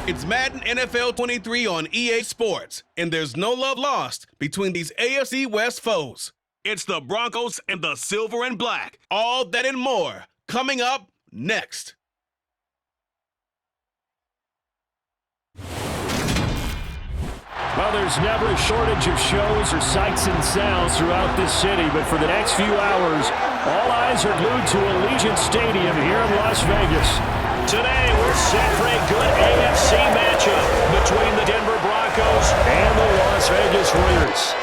It's Madden NFL 23 on EA Sports, and there's no love lost between these AFC West foes. It's the Broncos and the Silver and Black. All that and more coming up next. Well, there's never a shortage of shows or sights and sounds throughout this city, but for the next few hours, all eyes are glued to Allegiant Stadium here in Las Vegas. Today, we're set for a good AFC matchup between the Denver Broncos and the Las Vegas Raiders.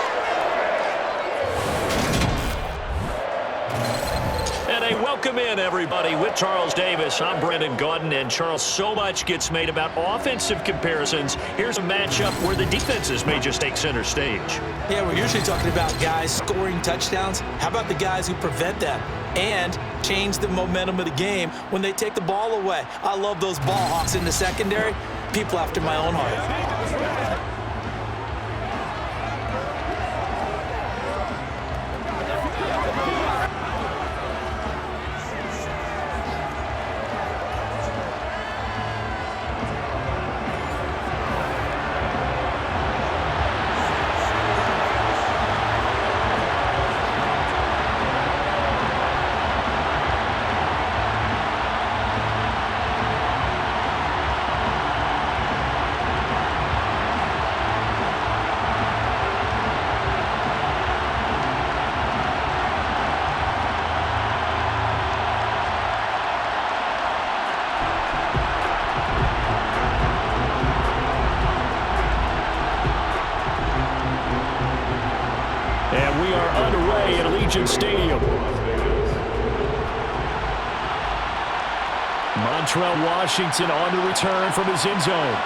Welcome in, everybody. With Charles Davis, I'm Brendan Gordon, and Charles, so much gets made about offensive comparisons. Here's a matchup where the defenses may just take center stage. Yeah, we're usually talking about guys scoring touchdowns. How about the guys who prevent them and change the momentum of the game when they take the ball away? I love those ball hawks in the secondary. People after my own heart. Stadium. Montrell Washington on the return from his end zone.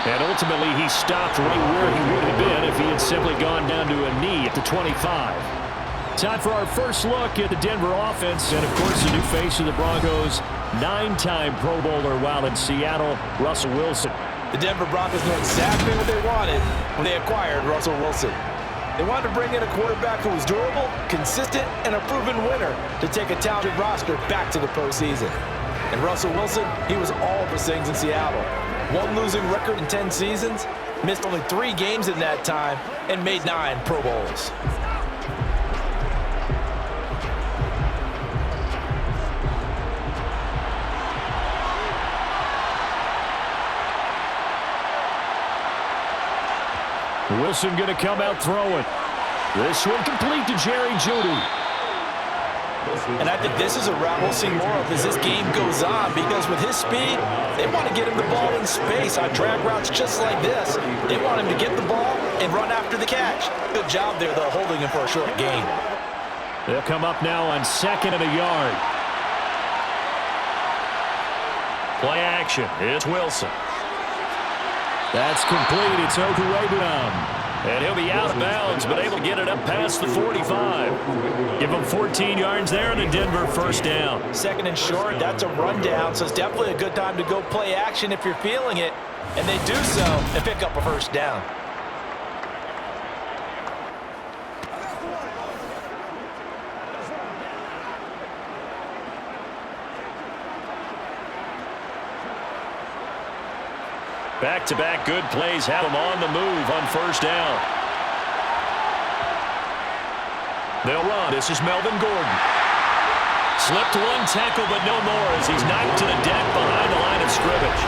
And ultimately, he stopped right where he would have been if he had simply gone down to a knee at the 25. Time for our first look at the Denver offense, and of course, the new face of the Broncos, 9-time Pro Bowler while in Seattle, Russell Wilson. The Denver Broncos know exactly what they wanted when they acquired Russell Wilson. They wanted to bring in a quarterback who was durable, consistent, and a proven winner to take a talented roster back to the postseason. And Russell Wilson, he was all of those things in Seattle. One losing record in 10 seasons, missed only 3 games in that time, and made 9 Pro Bowls. Wilson going to come out throwing. This one complete to Jerry Jeudy. And I think this is a route we'll see more of as this game goes on, because with his speed, they want to get him the ball in space on drag routes just like this. They want him to get the ball and run after the catch. Good job there, though, holding him for a short gain. They'll come up now on 2nd and a yard. Play action. It's Wilson. That's complete. It's Okuwebunam. And he'll be out of bounds, but able to get it up past the 45. Give him 14 yards there and a Denver first down. 2nd and short, that's a rundown, so it's definitely a good time to go play action if you're feeling it. And they do so and pick up a first down. Back-to-back good plays have him on the move on first down. They'll run. This is Melvin Gordon. Slipped one tackle, but no more as he's knocked to the deck behind the line of scrimmage.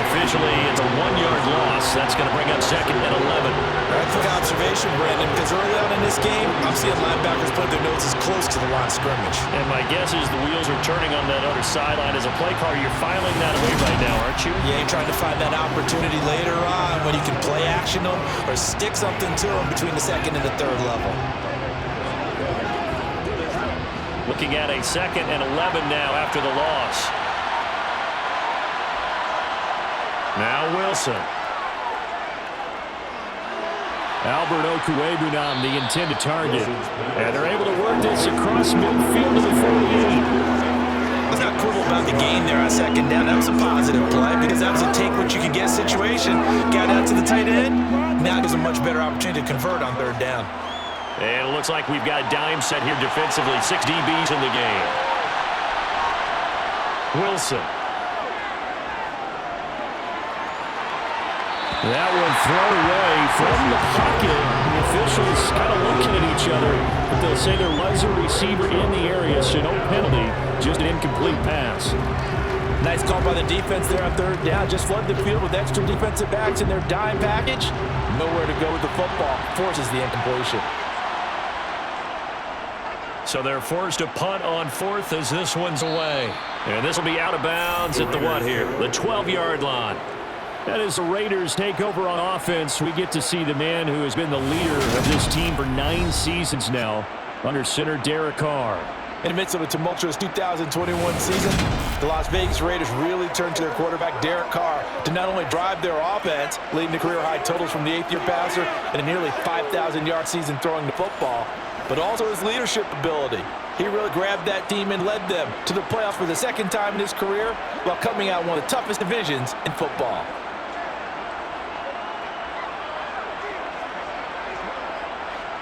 Officially, it's a 1-yard loss. That's going to bring up 2nd and 11. That's a good observation, Brandon, because early on in this game, I'm seeing linebackers put their noses close to the line of scrimmage. And my guess is the wheels are turning on that other sideline. As a play caller, you're filing that away right now, aren't you? Yeah, you're trying to find that opportunity later on when you can play action them or stick something to them between the 2nd and the 3rd level. Looking at a 2nd and 11 now after the loss. Now Wilson. Albert Okuwebunam, the intended target. And they're able to work this across midfield to the 48. Let's not quibble about the game there on 2nd down. That was a positive play because that was a take what you can get situation. Got out to the tight end. Now there's a much better opportunity to convert on 3rd down. And it looks like we've got a dime set here defensively. 6 DBs in the game. Wilson. That one thrown away from the pocket. The officials kind of looking at each other, but they'll say there was a receiver in the area, so no penalty, just an incomplete pass. Nice call by the defense there on third down. Just flood the field with extra defensive backs in their dime package. Nowhere to go with the football. Forces the incompletion. So they're forced to punt on fourth as this one's away. And this will be out of bounds at the what here? The 12-yard line. That is the Raiders take over on offense. We get to see the man who has been the leader of this team for 9 seasons now, under center Derek Carr. In the midst of a tumultuous 2021 season, the Las Vegas Raiders really turned to their quarterback, Derek Carr, to not only drive their offense, leading to career-high totals from the 8th-year passer and a nearly 5,000-yard season throwing the football, but also his leadership ability. He really grabbed that team and led them to the playoffs for the second time in his career while coming out one of the toughest divisions in football.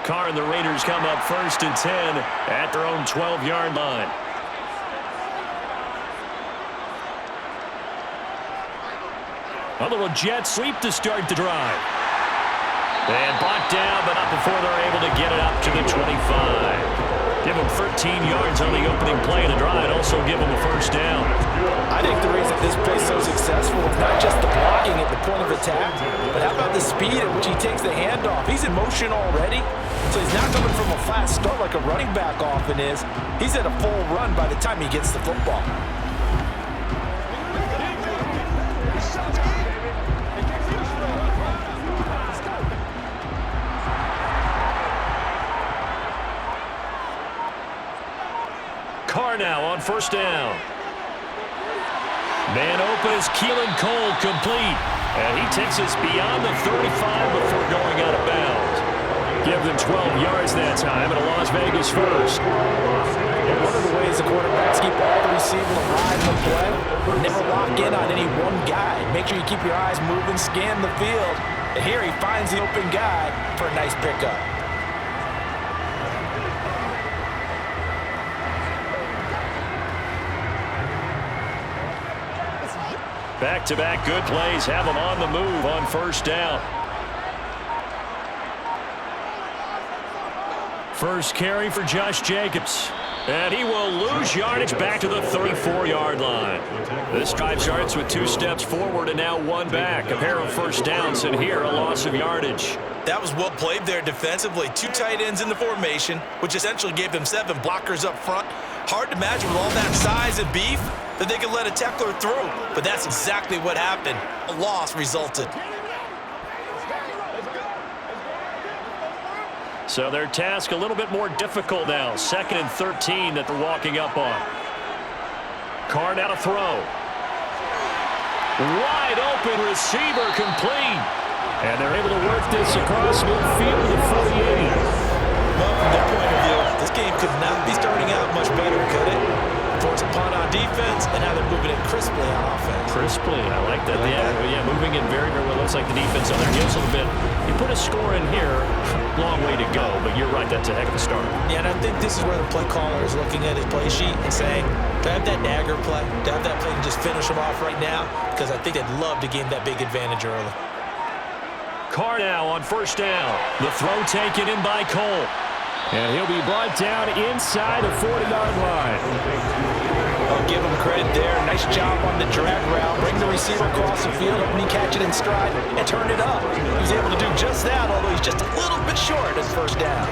Carr and the Raiders come up 1st and 10 at their own 12-yard line. A little jet sweep to start the drive. And brought down, but not before they're able to get it up to the 25. Give them 13 yards on the opening play of the drive and also give them a first down. I think the reason this play is so successful is not just the blocking at the point of attack, but how about the speed at which he takes the handoff? He's in motion already, so he's not coming from a flat start like a running back often is. He's at a full run by the time he gets the football. Carr now on first down. Man open is Keelan Cole, complete. And he takes us beyond the 35 before going out of bounds. Give them 12 yards that time, and a Las Vegas first. One of the ways the quarterbacks keep all the receivers alive in the play, never lock in on any one guy. Make sure you keep your eyes moving, scan the field. And here he finds the open guy for a nice pickup. Back-to-back good plays have them on the move on first down. First carry for Josh Jacobs. And he will lose yardage back to the 34-yard line. This drive starts with 2 steps forward and now 1 back. A pair of first downs, and here a loss of yardage. That was well played there defensively. 2 tight ends in the formation, which essentially gave them 7 blockers up front. Hard to imagine with all that size and beef that they could let a tackler through. But that's exactly what happened. A loss resulted. So their task a little bit more difficult now. 2nd and 13 that they're walking up on. Carr now to throw. Wide open receiver, complete. And they're able to work this across midfield to 48. Well, from their point of view, this game could not be starting out much better, could it? Force a punt on defense, and now they're moving it crisply on offense. Crisply, I like that. Yeah, moving it very, very well. Looks like the defense on their heels a little bit. You put a score in here, long way to go, but you're right, that's a heck of a start. Yeah, and I think this is where the play caller is looking at his play sheet and saying, to have that dagger play, to have that play and just finish them off right now, because I think they'd love to gain that big advantage early. Carr now on first down. The throw taken in by Cole. And he'll be brought down inside the 40-yard line. I'll give him credit there. Nice job on the drag route. Bring the receiver across the field, and he catch it in stride and turn it up. He was able to do just that, although he's just a little bit short as first down.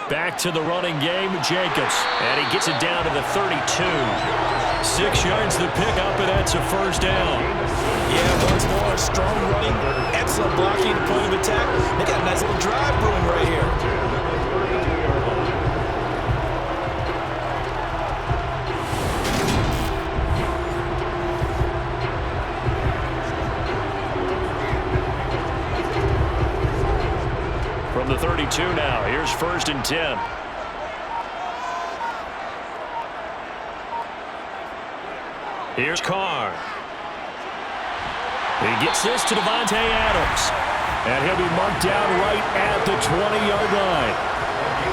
Back to the running game, Jacobs. And he gets it down to the 32. 6 yards to pick up, and that's a first down. Yeah, once more, strong running, excellent blocking at the point of attack. They got a nice little drive brewing right here. From the 32 now, here's 1st and 10. Here's Carr. He gets this to Devontae Adams. And he'll be marked down right at the 20-yard line.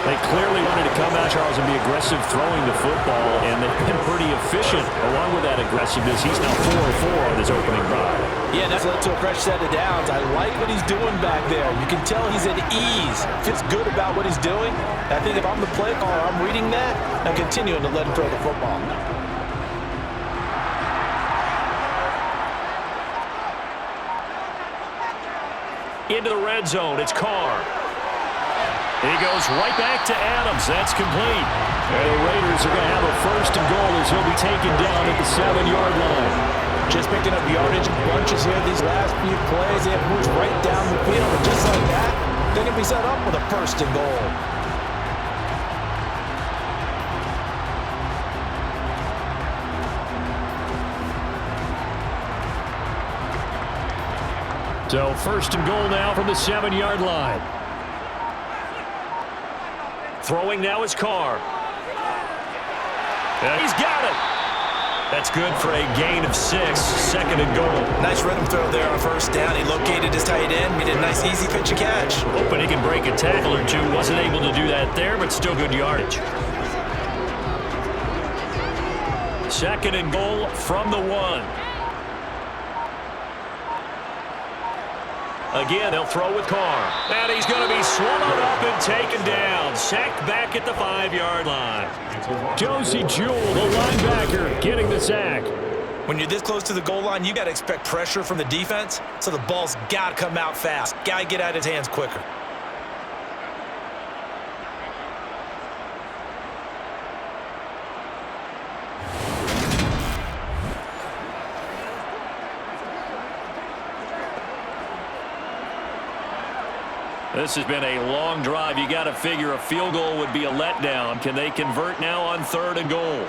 They clearly wanted to come out, Charles, and be aggressive throwing the football, and they've been pretty efficient along with that aggressiveness. He's now 4-4 on his opening drive. Yeah, that's led to a fresh set of downs. I like what he's doing back there. You can tell he's at ease. Feels good about what he's doing. I think if I'm the play caller, I'm reading that and continuing to let him throw the football. Into the red zone, it's Carr. He goes right back to Adams. That's complete. And the Raiders are going to have a first and goal as he'll be taken down at the 7-yard line. Just picking up yardage bunches here these last few plays. They have moved right down the field. And just like that, they're going to be set up with a first and goal. So first and goal now from the 7-yard line. Throwing now is Carr. And he's got it. That's good for a gain of 6. Second and goal. Nice rhythm throw there on first down. He located his tight end. Made a nice easy pitch and catch. Hoping he can break a tackle or two. Wasn't able to do that there, but still good yardage. Second and goal from the 1. Again, they'll throw with Carr. And he's going to be swallowed up and taken down. Sacked back at the 5-yard line. Josie Jewell, the linebacker, getting the sack. When you're this close to the goal line, you got to expect pressure from the defense. So the ball's got to come out fast. Got to get out of his hands quicker. This has been a long drive. You got to figure a field goal would be a letdown. Can they convert now on third and goal?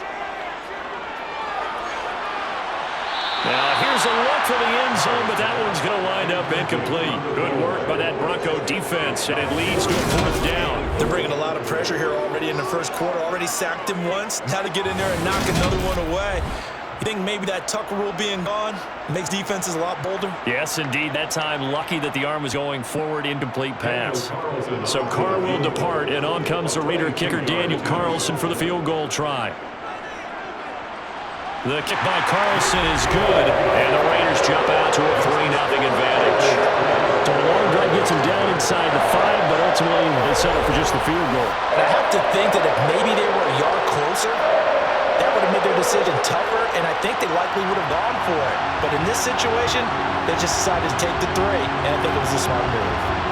Now here's a look for the end zone, but that one's going to wind up incomplete. Good work by that Bronco defense, and it leads to a fourth down. They're bringing a lot of pressure here already in the first quarter. Already sacked him once. Now to get in there and knock another one away. You think maybe that Tucker rule being gone makes defenses a lot bolder? Yes, indeed. That time, lucky that the arm was going forward, incomplete pass. So Carr will depart, and on comes the Raider kicker, Daniel Carlson, for the field goal try. The kick by Carlson is good, and the Raiders jump out to a 3-0 advantage. So a long drive gets him down inside the 5, but ultimately they settle for just the field goal. And I have to think that if maybe they were a yard closer, that would have made their decision tougher, and I think they likely would have gone for it. But in this situation, they just decided to take the 3, and I think it was a smart move.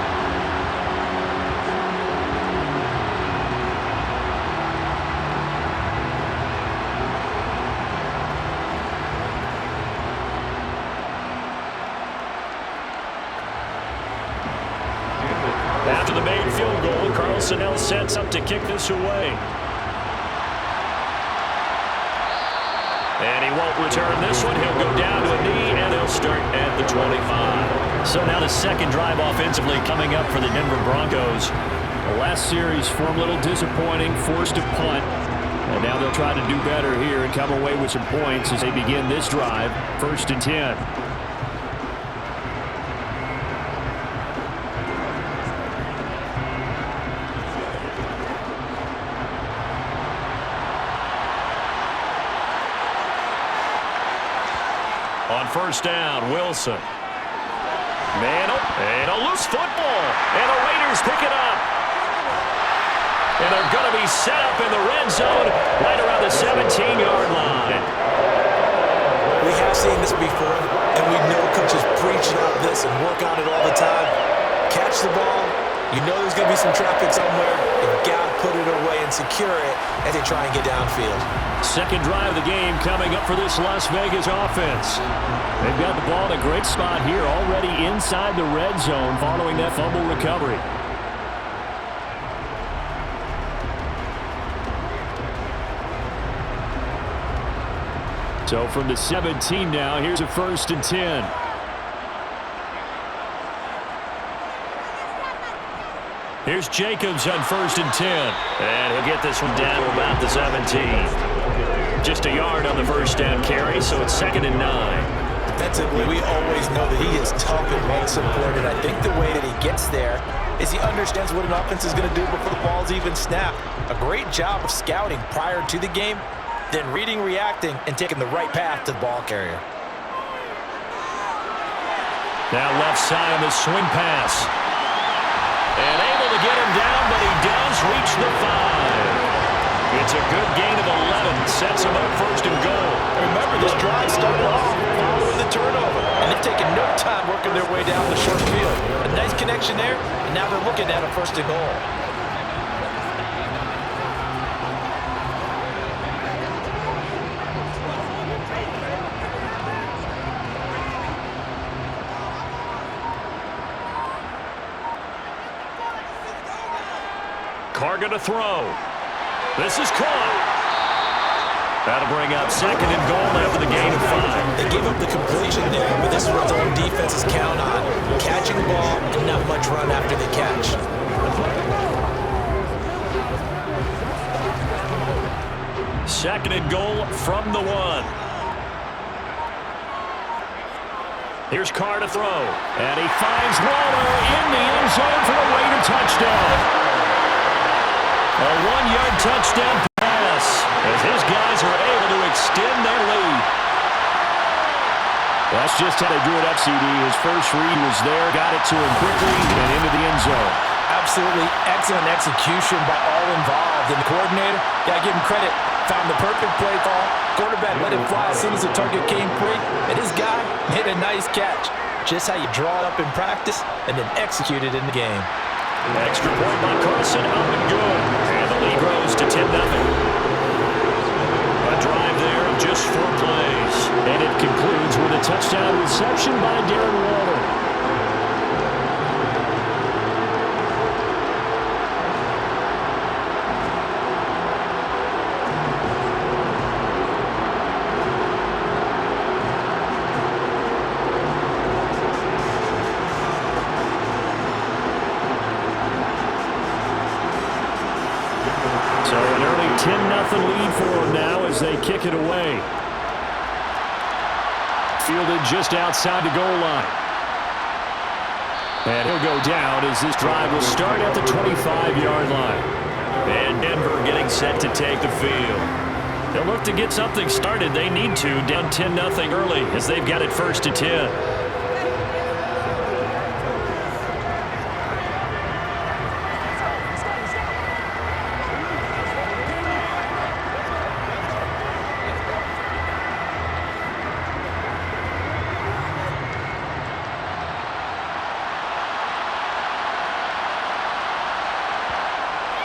After the made field goal, Carlson now sets up to kick this away. And he won't return this one. He'll go down to a knee, and he'll start at the 25. So now the second drive offensively coming up for the Denver Broncos. The last series for them a little disappointing, forced a punt. And now they'll try to do better here and come away with some points as they begin this drive. 1st and 10. On first down, Wilson. Man, and a loose football. And the Raiders pick it up. And they're going to be set up in the red zone right around the 17-yard line. We have seen this before, and we know coaches preach about this and work on it all the time. Catch the ball. You know there's going to be some traffic somewhere. You've got to put it away and secure it as they try and get downfield. Second drive of the game coming up for this Las Vegas offense. They've got the ball in a great spot here, already inside the red zone following that fumble recovery. So from the 17 now, here's a 1st and 10. Here's Jacobs on 1st and 10. And he'll get this one down to about the 17. Just a yard on the first down carry, so it's 2nd and 9. Defensively, we always know that he is tough and well supported. I think the way that he gets there is he understands what an offense is going to do before the ball's even snapped. A great job of scouting prior to the game, then reading, reacting, and taking the right path to the ball carrier. Now left side on the swing pass. And able to get him down, but he does reach the 5. It's a good gain of 11. Sets him up first and goal. Remember, this drive started off following the turnover, and they've taken no time working their way down the short field. A nice connection there, and now they're looking at a first and goal. Carr going to throw. This is caught. That'll bring up second and goal after the gain of 5. They gave up the completion there, but this is what the whole defense is count on. Catching the ball and not much run after the catch. Second and goal from the 1. Here's Carr to throw. And he finds Waller in the end zone for a Raider touchdown. A 1-yard touchdown pass as his guys are able to extend their lead. That's just how they drew it up, CD. His first read was there, got it to him quickly, and into the end zone. Absolutely excellent execution by all involved. And the coordinator, got to give him credit, found the perfect play call. Quarterback let it fly as soon as the target came free, and his guy made a nice catch. Just how you draw it up in practice and then execute it in the game. Extra point by Carson, up and good. And the lead grows to 10-0. A drive there of just 4 plays. And it concludes with a touchdown reception by Darren Waller. So an early 10-0 lead for them now as they kick it away. Fielded just outside the goal line. And he'll go down as this drive will start at the 25-yard line. And Denver getting set to take the field. They'll look to get something started. They need to, down 10-0 early as they've got it first to 10.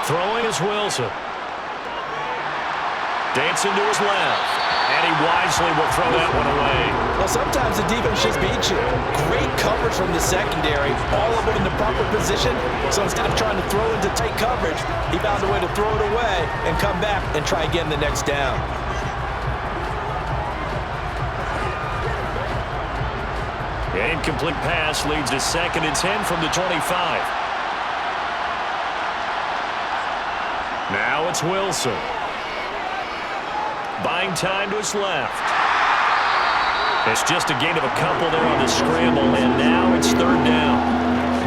Throwing is Wilson. Dancing to his left. And he wisely will throw that one away. Well, sometimes the defense just beats you. Great coverage from the secondary. All of them in the proper position. So instead of trying to throw into tight coverage, he found a way to throw it away and come back and try again the next down. The incomplete pass leads to 2nd and 10 from the 25. Now it's Wilson. Buying time to his left. It's just a gain of a couple there on the scramble, and now it's 3rd down.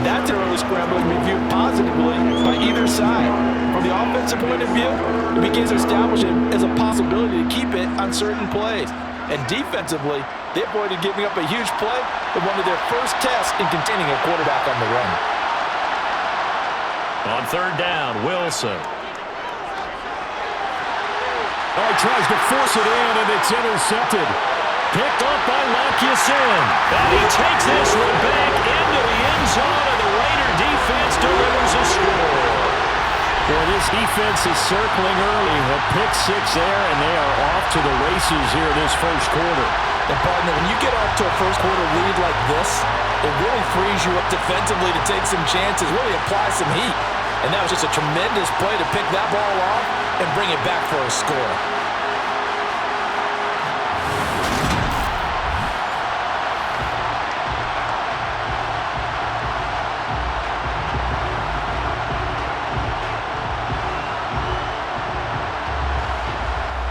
That's an early scramble reviewed positively by either side. From the offensive point of view, it begins to establish it as a possibility to keep it on certain plays. And defensively, they avoided giving up a huge play in one of their first tests in containing a quarterback on the run. On 3rd down, Wilson. Oh, he tries to force it in, and it's intercepted. Picked up by Lockeson. And he takes this one back into the end zone, and the Raider defense delivers a score. Well, this defense is circling early. A pick 6 there, and they are off to the races here this first quarter. And partner, when you get off to a first quarter lead like this, it really frees you up defensively to take some chances, really apply some heat. And that was just a tremendous play to pick that ball off and bring it back for a score.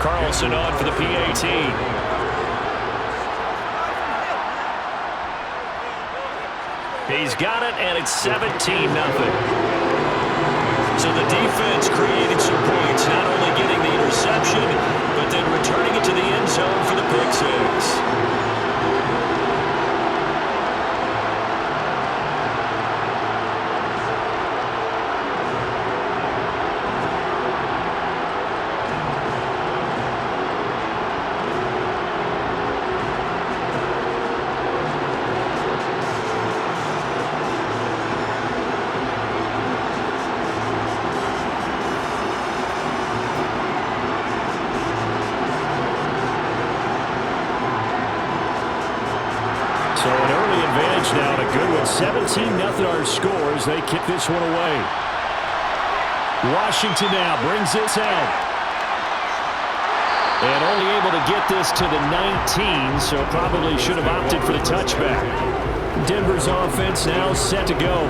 Carlson on for the PAT. 8 He's got it, and it's 17-0. So the defense created some points, not only getting the interception, but then returning it to the end zone for the pick six. So an early advantage now, and a good one. 17-0 our scores. They kick this one away. Washington now brings this out. And only able to get this to the 19, so probably should have opted for the touchback. Denver's offense now set to go.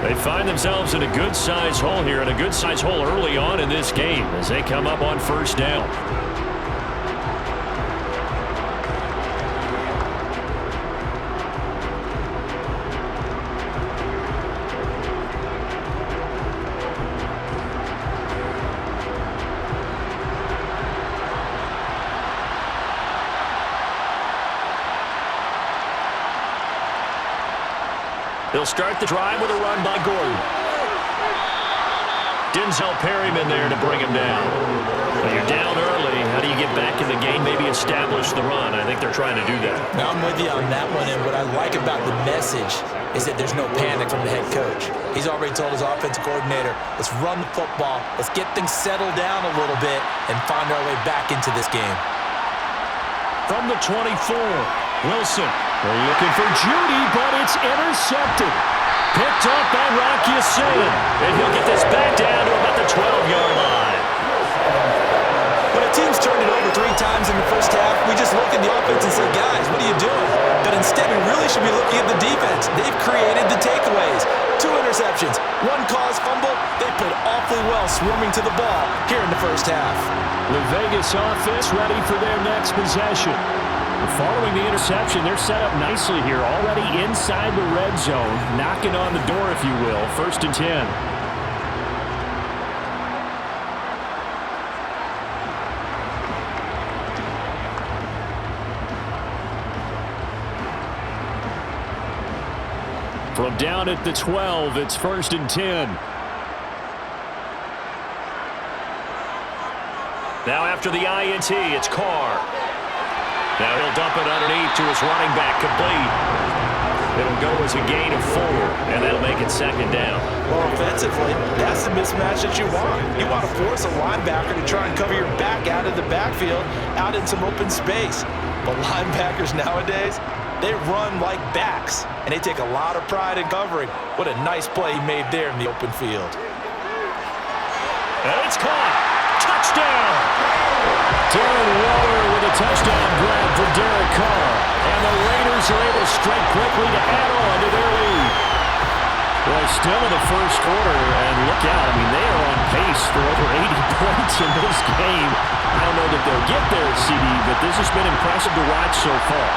They find themselves in a good-sized hole here, and a good-sized hole early on in this game as they come up on first down. They'll start the drive with a run by Gordon. Denzel Perryman there to bring him down. Well, you're down early. How do you get back in the game? Maybe establish the run. I think they're trying to do that. Now, I'm with you on that one, and what I like about the message is that there's no panic from the head coach. He's already told his offensive coordinator, let's run the football, let's get things settled down a little bit, and find our way back into this game. From the 24, Wilson. They're looking for Judy, but it's intercepted. Picked up by Rocky Sin. And he'll get this back down to about the 12-yard line. When a team's turned it over 3 times in the first half, we just look at the offense and say, guys, what are you doing? But instead, we really should be looking at the defense. They've created the takeaways. 2 interceptions, 1 caused fumble. They played awfully well swarming to the ball here in the first half. The Vegas offense ready for their next possession. Following the interception, they're set up nicely here, already inside the red zone, knocking on the door, if you will. 1st and 10. From down at the 12, it's 1st and 10. Now after the INT, it's Carr. Now he'll dump it underneath to his running back, complete. It'll go as a gain of 4, and that'll make it 2nd down. Well, offensively, that's the mismatch that you want. You want to force a linebacker to try and cover your back out of the backfield, out in some open space. But linebackers nowadays, they run like backs, and they take a lot of pride in covering. What a nice play he made there in the open field. And it's caught. Touchdown! Darren Waller with a touchdown grab for Derek Carr. And the Raiders are able to strike quickly to add on to their lead. Well, still in the first quarter, and look out. I mean, they are on pace for over 80 points in this game. I don't know that they'll get there, CD, but this has been impressive to watch so far.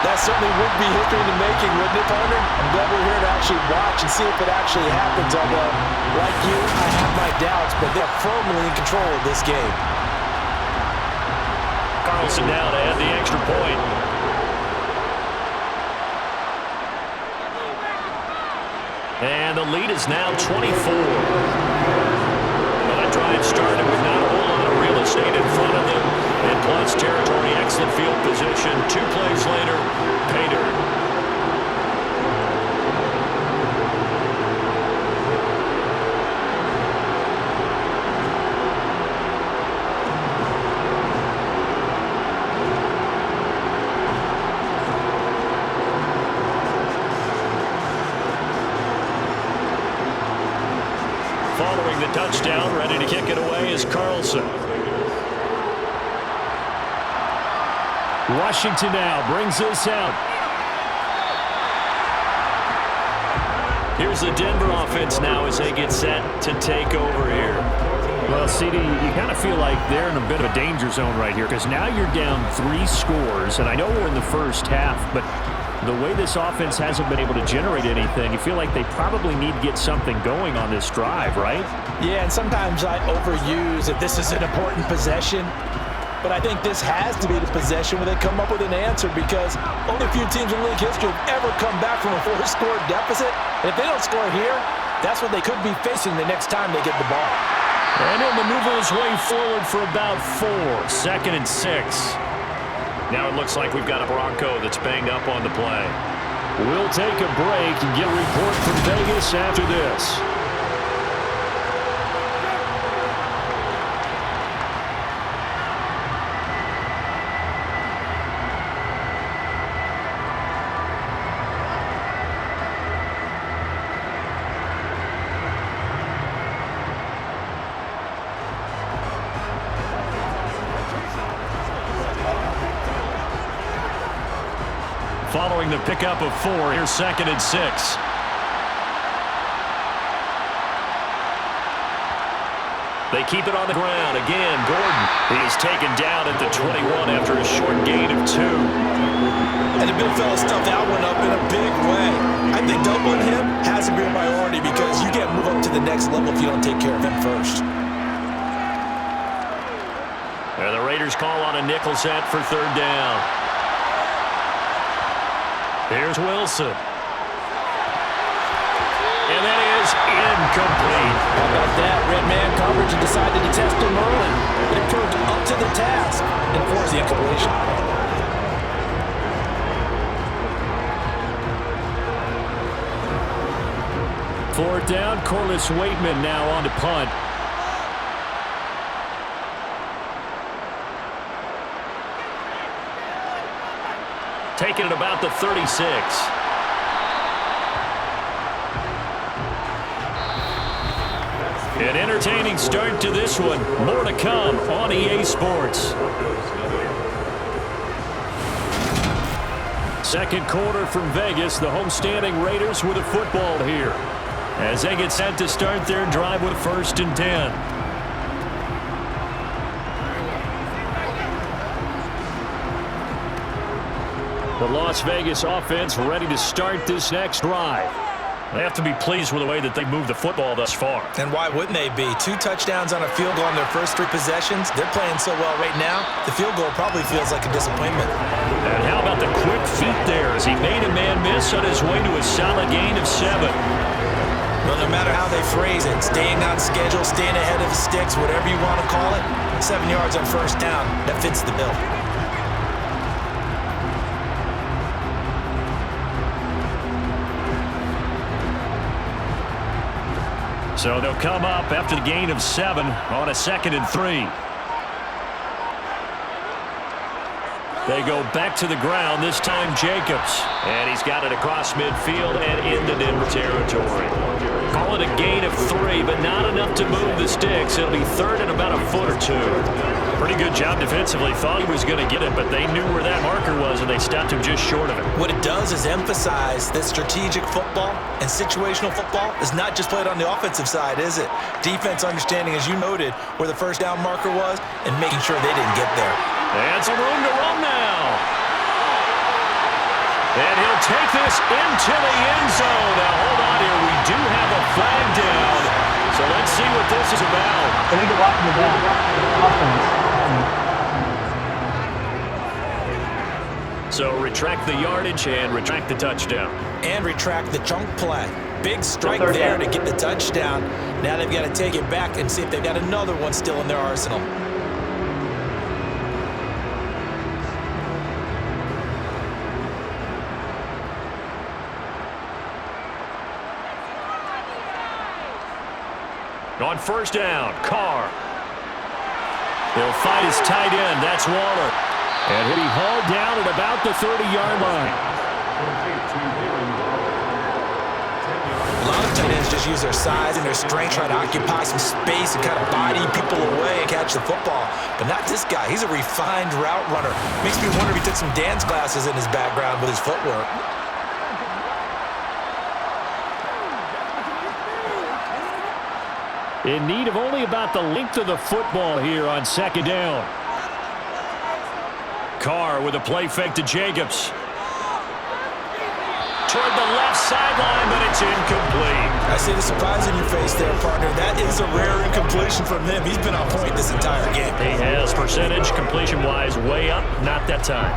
That certainly would be history in the making, wouldn't it, partner? I'm glad we're here to actually watch and see if it actually happens, although, like you, I have my doubts, but they're firmly in control of this game. Carlson down to add the extra point. And the lead is now 24. Well, that drive started with not a whole lot of real estate in front of them. And plus territory, excellent field position. 2 plays later, pay dirt. Following the touchdown, ready to kick it away is Carlson. Washington now brings this out. Here's the Denver offense now as they get set to take over here. Well, CD, you kind of feel like they're in a bit of a danger zone right here because now you're down 3 scores, and I know we're in the first half, but The way this offense hasn't been able to generate anything, you feel like they probably need to get something going on this drive, right? Yeah, and sometimes I overuse that this is an important possession. But I think this has to be the possession where they come up with an answer, because only a few teams in league history have ever come back from a 4-score deficit. And if they don't score here, that's what they could be facing the next time they get the ball. And he'll maneuver his way forward for about 4. 2nd and 6. Now it looks like we've got a Bronco that's banged up on the play. We'll take a break and get a report from Vegas after this. Following the pickup of 4, here's 2nd and 6. They keep it on the ground. Again, Gordon. He is taken down at the 21 after a short gain of 2. And the big fella stuffed that one up in a big way. I think doubling him has to be a priority, because you can't move up to the next level if you don't take care of him first. And the Raiders call on a nickel set for 3rd down. Here's Wilson. And that is incomplete. How about that? Red man coverage and decided to test him early. It proved up to the task and forced the incompletion. Fourth down, Corliss Waitman now on to punt. Taking it about the 36. An entertaining start to this one. More to come on EA Sports. Second quarter from Vegas. The homestanding Raiders with a football here, as they get set to start their drive with 1st and 10. The Las Vegas offense ready to start this next drive. They have to be pleased with the way that they moved the football thus far. And why wouldn't they be? 2 touchdowns on a field goal on their first 3 possessions. They're playing so well right now, the field goal probably feels like a disappointment. And how about the quick feet there as he made a man miss on his way to a solid gain of 7. Well, no matter how they phrase it, staying on schedule, staying ahead of the sticks, whatever you want to call it, 7 yards on 1st down, that fits the bill. So they'll come up after the gain of 7 on a 2nd and 3. They go back to the ground, this time Jacobs. And he's got it across midfield and into Denver territory. Call it a gain of 3, but not enough to move the sticks. It'll be 3rd and about a foot or 2. Pretty good job defensively. Thought he was going to get it, but they knew where that marker was, and they stopped him just short of it. What it does is emphasize that strategic football and situational football is not just played on the offensive side, is it? Defense understanding, as you noted, where the 1st down marker was and making sure they didn't get there. And some room to run now. And he'll take this into the end zone. Now, hold on here. We do have a flag down. So let's see what this is about. I think the walking back offense. So retract the yardage and retract the touchdown. And retract the chunk play. Big strike there to get the touchdown. Now they've got to take it back and see if they've got another one still in their arsenal. On 1st down, Carr. He'll fight his tight end. That's Waller. And he'll be hauled down at about the 30-yard line. A lot of tight ends just use their size and their strength, try to occupy some space and kind of body people away and catch the football. But not this guy. He's a refined route runner. Makes me wonder if he took some dance classes in his background with his footwork. In need of only about the length of the football here on 2nd down. Carr with a play fake to Jacobs. toward the left sideline, but it's incomplete. I see the surprise in your face there, partner. That is a rare incompletion from him. He's been on point this entire game. He has percentage, completion-wise, way up. Not that time.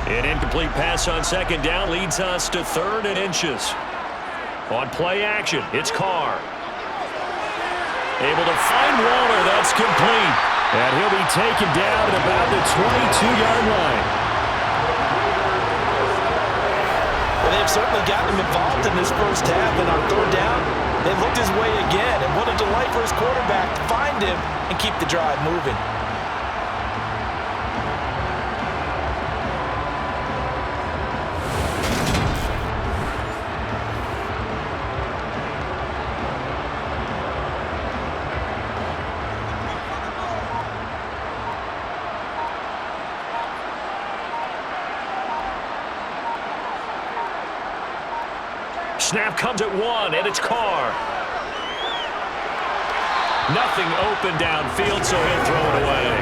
An incomplete pass on second down leads us to 3rd and inches. On play action, it's Carr. Able to find Waller. That's complete. And he'll be taken down at about the 22-yard line. Well, they've certainly gotten him involved in this first half, and on 3rd down, they looked his way again. And what a delight for his quarterback to find him and keep the drive moving. Snap comes at 1, and it's Carr. Nothing open downfield, so he'll throw it away.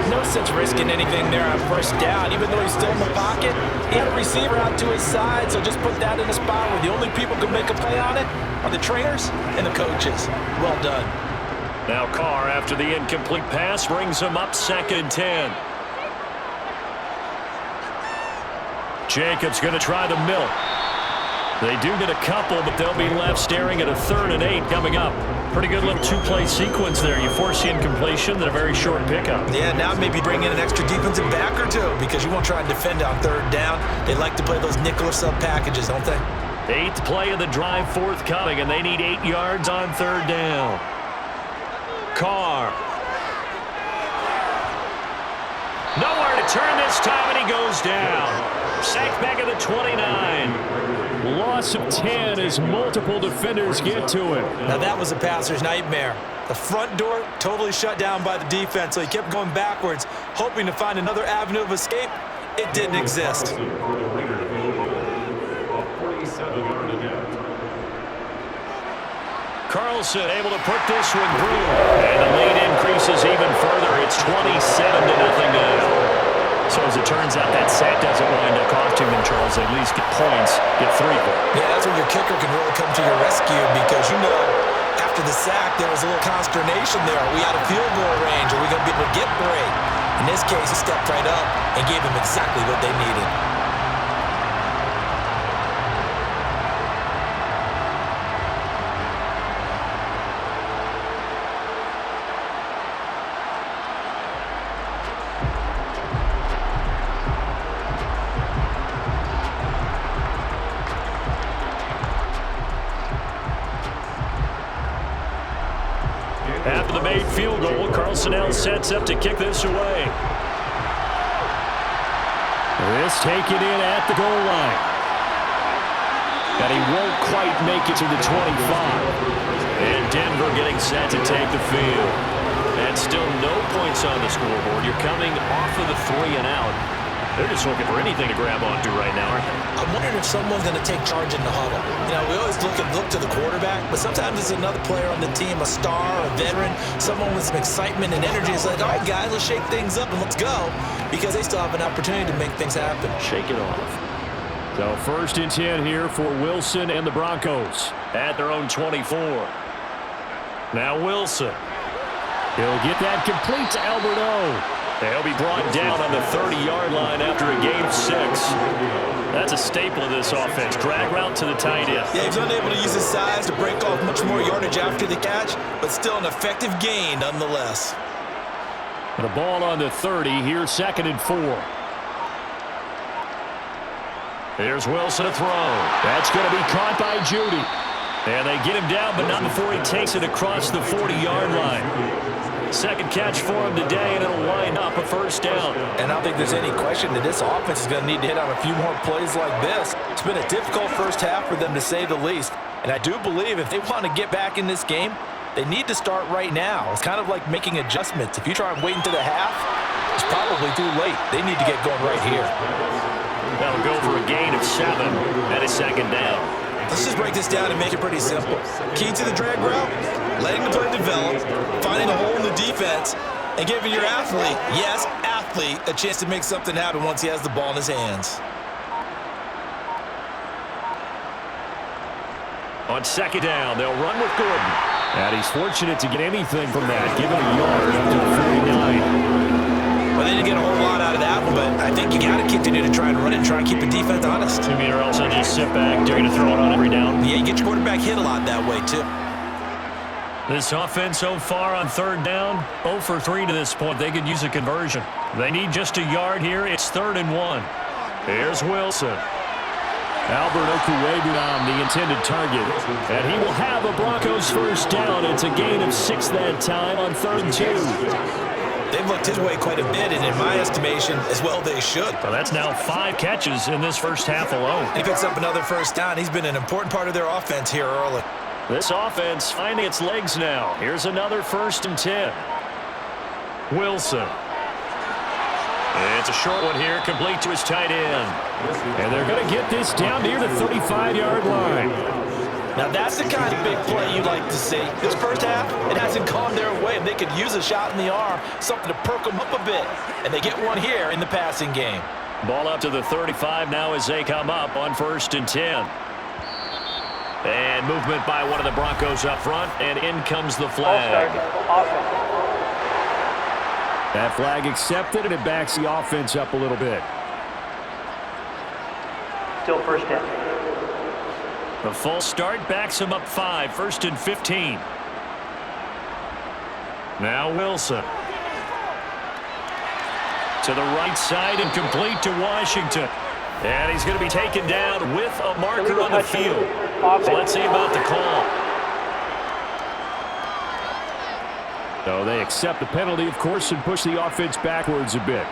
No sense risking anything there on 1st down. Even though he's still in the pocket, he had a receiver out to his side, so just put that in a spot where the only people who can make a play on it are the trainers and the coaches. Well done. Now Carr, after the incomplete pass, brings him up 2nd and 10. Jacobs going to try the middle. They do get a couple, but they'll be left staring at a 3rd and 8 coming up. Pretty good little 2-play sequence there. You force the incompletion, then a very short pickup. Yeah, now maybe bring in an extra defensive back or two because you won't try and defend on 3rd down. They like to play those nickel or sub packages, don't they? 8th play of the drive forthcoming, and they need 8 yards on 3rd down. Carr. Nowhere to turn this time, and he goes down. Sacked back at the 29. Loss of 10 as multiple defenders get to him. Now that was a passer's nightmare. The front door totally shut down by the defense, so he kept going backwards, hoping to find another avenue of escape. It didn't exist. Carlson able to put this one through. And the lead increases even further. It's 27-0 now. So as it turns out, that sack doesn't wind up costing them, Charles. They at least get points, get 3 points. Yeah, that's where your kicker can really come to your rescue because, you know, after the sack, there was a little consternation there. Are we out of field goal range? Are we going to be able to get 3? In this case, he stepped right up and gave them exactly what they needed. After the made field goal, Carlson now sets up to kick this away. This taken in at the goal line. And he won't quite make it to the 25. And Denver getting set to take the field. And still no points on the scoreboard. You're coming off of the 3 and out. They're just looking for anything to grab onto right now, aren't they? I'm wondering if someone's going to take charge in the huddle. You know, we always look to the quarterback, but sometimes it's another player on the team, a star, a veteran, someone with some excitement and energy. It's like, all right, guys, let's shake things up and let's go, because they still have an opportunity to make things happen. Shake it off. So 1st and 10 here for Wilson and the Broncos at their own 24. Now Wilson. He'll get that complete to Alberto. They'll be brought down on the 30-yard line after a gain of 6. That's a staple of this offense. Drag route to the tight end. Yeah, he's unable to use his size to break off much more yardage after the catch, but still an effective gain nonetheless. The ball on the 30. Here's 2nd and 4. There's Wilson to throw. That's going to be caught by Judy. And they get him down, but not before he takes it across the 40-yard line. 2nd catch for him today, and it'll wind up a 1st down. And I don't think there's any question that this offense is going to need to hit on a few more plays like this. It's been a difficult first half for them, to say the least. And I do believe if they want to get back in this game, they need to start right now. It's kind of like making adjustments. If you try and wait until the half, it's probably too late. They need to get going right here. That'll go for a gain of 7 and a 2nd down. Let's just break this down and make it pretty simple. Key to the drag route, letting the play develop, finding a hole in the defense, and giving your athlete, yes, athlete, athlete a chance to make something happen once he has the ball in his hands. On second down, they'll run with Gordon. And he's fortunate to get anything from that, given a yard up to the 49. Well, they didn't get a whole lot out of that one, but I think you got to continue to try and run it and try and keep the defense honest. You mean or else they'll just sit back, they're going to throw it on every down? Yeah, you get your quarterback hit a lot that way, too. This offense so far on third down, 0 for 3 to this point. They could use a conversion. They need just a yard here. It's 3rd and 1. Here's Wilson. Albert Okuwebunam, the intended target. And he will have a Broncos first down. It's a gain of 6 that time on 3rd and 2. They've looked his way quite a bit, and in my estimation, as well they should. Well, that's now 5 catches in this first half alone. He picks up another first down. He's been an important part of their offense here early. This offense finding its legs now. Here's another 1st and 10. Wilson. It's a short one here, complete to his tight end. And they're going to get this down near the 35-yard line. Now that's the kind of big play you like to see. This first half, it hasn't gone their way, and they could use a shot in the arm, something to perk them up a bit. And they get one here in the passing game. Ball up to the 35 now as they come up on 1st and 10. And movement by one of the Broncos up front, and in comes the flag. That flag accepted, and it backs the offense up a little bit. Still first down. The false start backs him up 5, 1st and 15. Now Wilson. To the right side and complete to Washington. And he's going to be taken down with a marker on the field. So let's see about the call. So they accept the penalty, of course, and push the offense backwards a bit.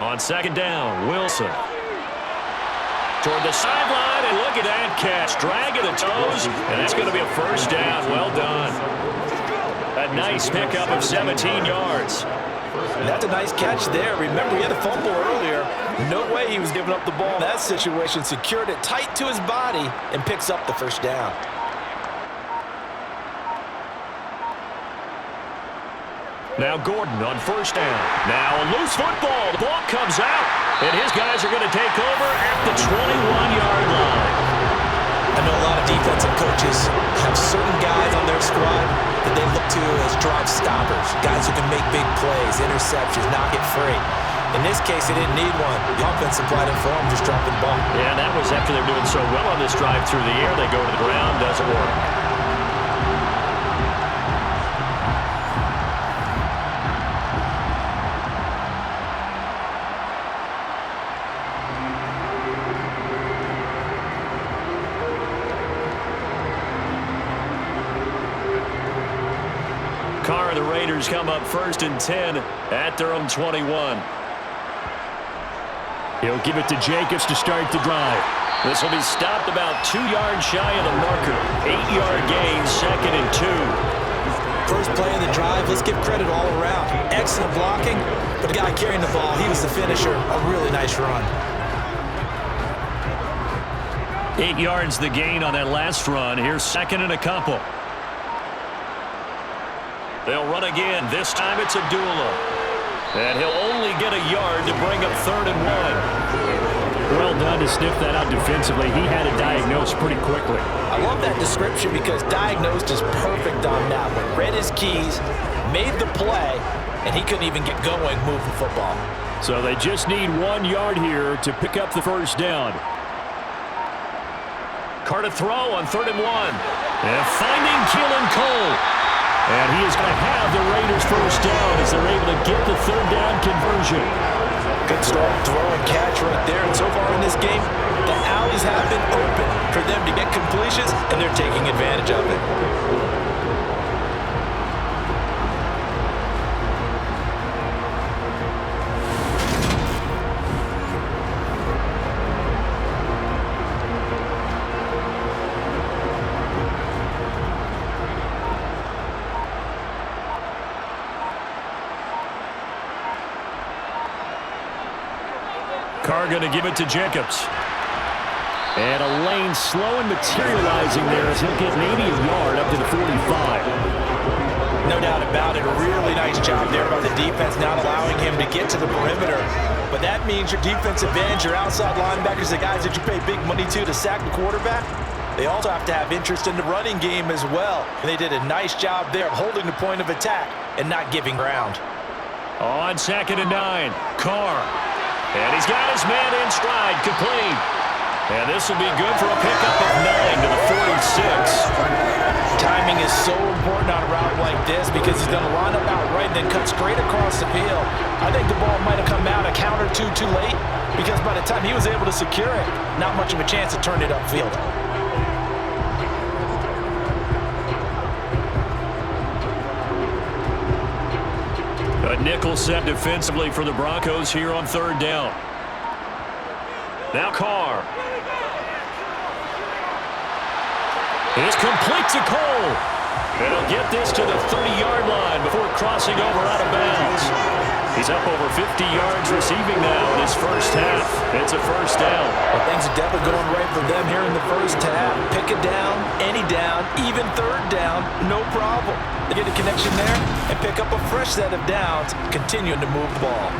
On second down, Wilson. Toward the sideline, and look at that catch. Dragging the toes, and it's going to be a first down. Well done. A nice pickup of 17 yards. That's a nice catch there. Remember, he had a fumble earlier. No way he was giving up the ball in that situation. Secured it tight to his body and picks up the first down. Now Gordon on first down. Now a loose football. The ball comes out, and his guys are going to take over at the 21-yard line. I know a lot of defensive coaches have certain guys on their squad that they look to as drive stoppers, guys who can make big plays, interceptions, knock it free. In this case, they didn't need one. The offense supplied it for them, just dropping the ball. Yeah, that was after they're doing so well on this drive through the air. They go to the ground, doesn't work. Carr, the Raiders come up 1st and 10 at their own 21. He'll give it to Jacobs to start the drive. This will be stopped about 2 yards shy of the marker. 8-yard gain, 2nd and 2. First play of the drive, let's give credit all around. Excellent blocking, but the guy carrying the ball, he was the finisher. A really nice run. 8 yards the gain on that last run. Here's 2nd and a couple. They'll run again. This time it's Abdullah. And he'll only get a yard to bring up 3rd and 1. Well done to sniff that out defensively. He had it diagnosed pretty quickly. I love that description because diagnosed is perfect on that one. Read his keys, made the play, and he couldn't even get going moving football. So they just need 1 yard here to pick up the first down. Carr to throw on 3rd and 1. And finding Keelan Cole. And he is going to have the Raiders first down as they're able to get the 3rd down conversion. Good start, throw and catch right there. And so far in this game, the alleys have been open for them to get completions, and they're taking advantage of it. Carr going to give it to Jacobs. And a lane slow and materializing there as he'll get maybe a yard up to the 45. No doubt about it. A really nice job there by the defense, not allowing him to get to the perimeter. But that means your defensive ends, your outside linebackers, the guys that you pay big money to sack the quarterback, they also have to have interest in the running game as well. And they did a nice job there of holding the point of attack and not giving ground. On 2nd and 9, Carr. And he's got his man in stride, complete. And this will be good for a pickup of 9 to the 46. Timing is so important on a route like this because he's going to line up out right and then cut straight across the field. I think the ball might have come out a count or two too late because by the time he was able to secure it, not much of a chance to turn it upfield. A nickel set defensively for the Broncos here on 3rd down. Now Carr. It's complete to Cole. And he'll get this to the 30-yard line before crossing over out of bounds. He's up over 50 yards receiving now in his first half. It's a first down. Well, things are definitely going right for them here in the first half. Pick a down, any down, even 3rd down, no problem. They get a connection there and pick up a fresh set of downs, continuing to move the ball.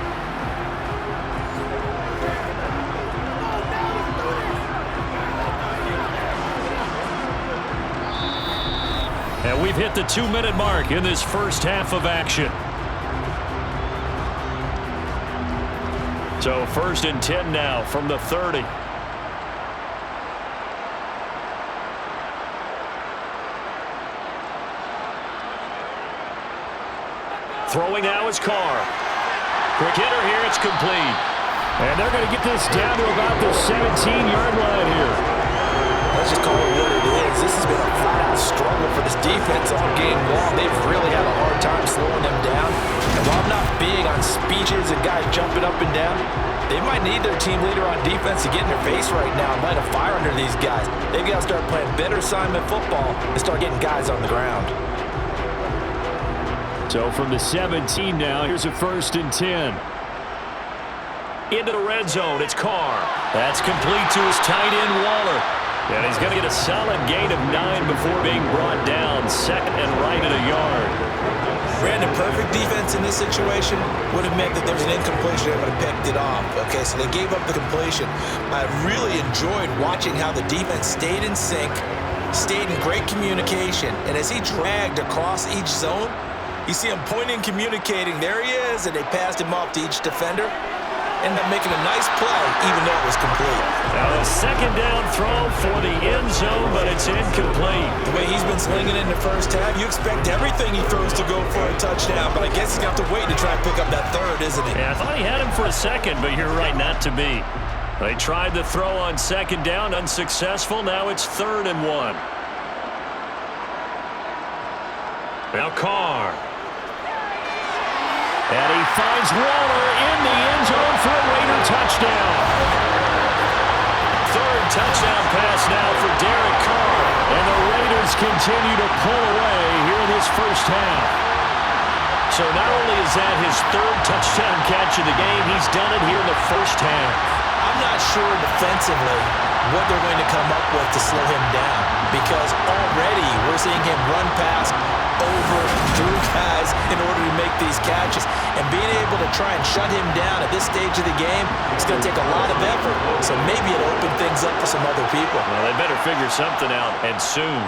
And we've hit the 2-minute mark in this first half of action. So 1st and 10 now from the 30. Throwing now is Carr. Quick hitter here, it's complete. And they're going to get this down to about the 17-yard line here. Let's just call it what it is. This has been a flat-out struggle for this defense all game long. They've really had a hard time slowing them down. And while I'm not big on speeches and guys jumping up and down, they might need their team leader on defense to get in their face right now and light a fire under these guys. They've got to start playing better assignment football and start getting guys on the ground. So from the 17 now, here's a 1st and 10. Into the red zone, it's Carr. That's complete to his tight end, Waller. And he's going to get a solid gain of 9 before being brought down. 2nd and right at a yard. Brandon, perfect defense in this situation would have meant that there was an incompletion. They would have picked it off. Okay, so they gave up the completion. I really enjoyed watching how the defense stayed in sync, stayed in great communication. And as he dragged across each zone, you see him pointing, communicating. There he is, and they passed him off to each defender. Ended up making a nice play, even though it was complete. Now a 2nd down throw for the end zone, but it's incomplete. The way he's been slinging in the first half, you expect everything he throws to go for a touchdown, but I guess he's got to wait to try and pick up that 3rd, isn't he? Yeah, I thought he had him for a second, but you're right, not to be. They tried the throw on 2nd down, unsuccessful. Now it's 3rd and 1. Now Carr. And he finds Waller in the end zone for a Raider touchdown. 3rd touchdown pass now for Derek Carr. And the Raiders continue to pull away here in his first half. So not only is that his 3rd touchdown catch of the game, he's done it here in the first half. I'm not sure defensively what they're going to come up with to slow him down, because already we're seeing him run past, over, through guys in order to make these catches. And being able to try and shut him down at this stage of the game, it's going to take a lot of effort. So maybe it'll open things up for some other people. Well, they better figure something out, and soon.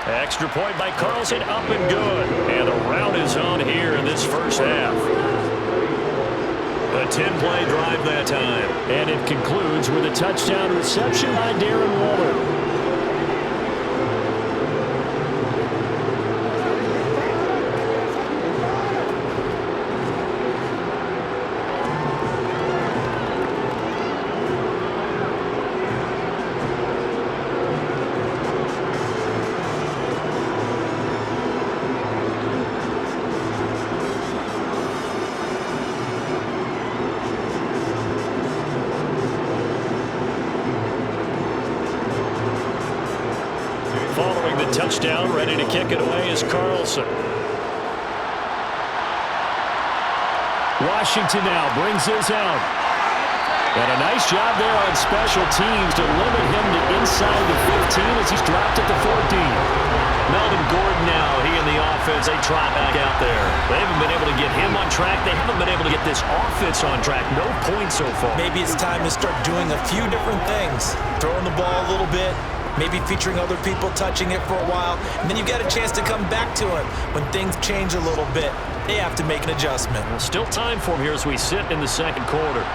Extra point by Carlson, up and good. And the route is on here in this first half. A 10-play drive that time. And it concludes with a touchdown reception by Darren Waller. Touchdown, ready to kick it away is Carlson. Washington now brings this out. And a nice job there on special teams to limit him to inside the 15 as he's dropped at the 14. Melvin Gordon now, he and the offense, they try back out there. They haven't been able to get him on track. They haven't been able to get this offense on track. No points so far. Maybe it's time to start doing a few different things. Throwing the ball a little bit, maybe featuring other people touching it for a while, and then you get a chance to come back to it when things change a little bit. They have to make an adjustment. Well, still time for him here as we sit in the second quarter.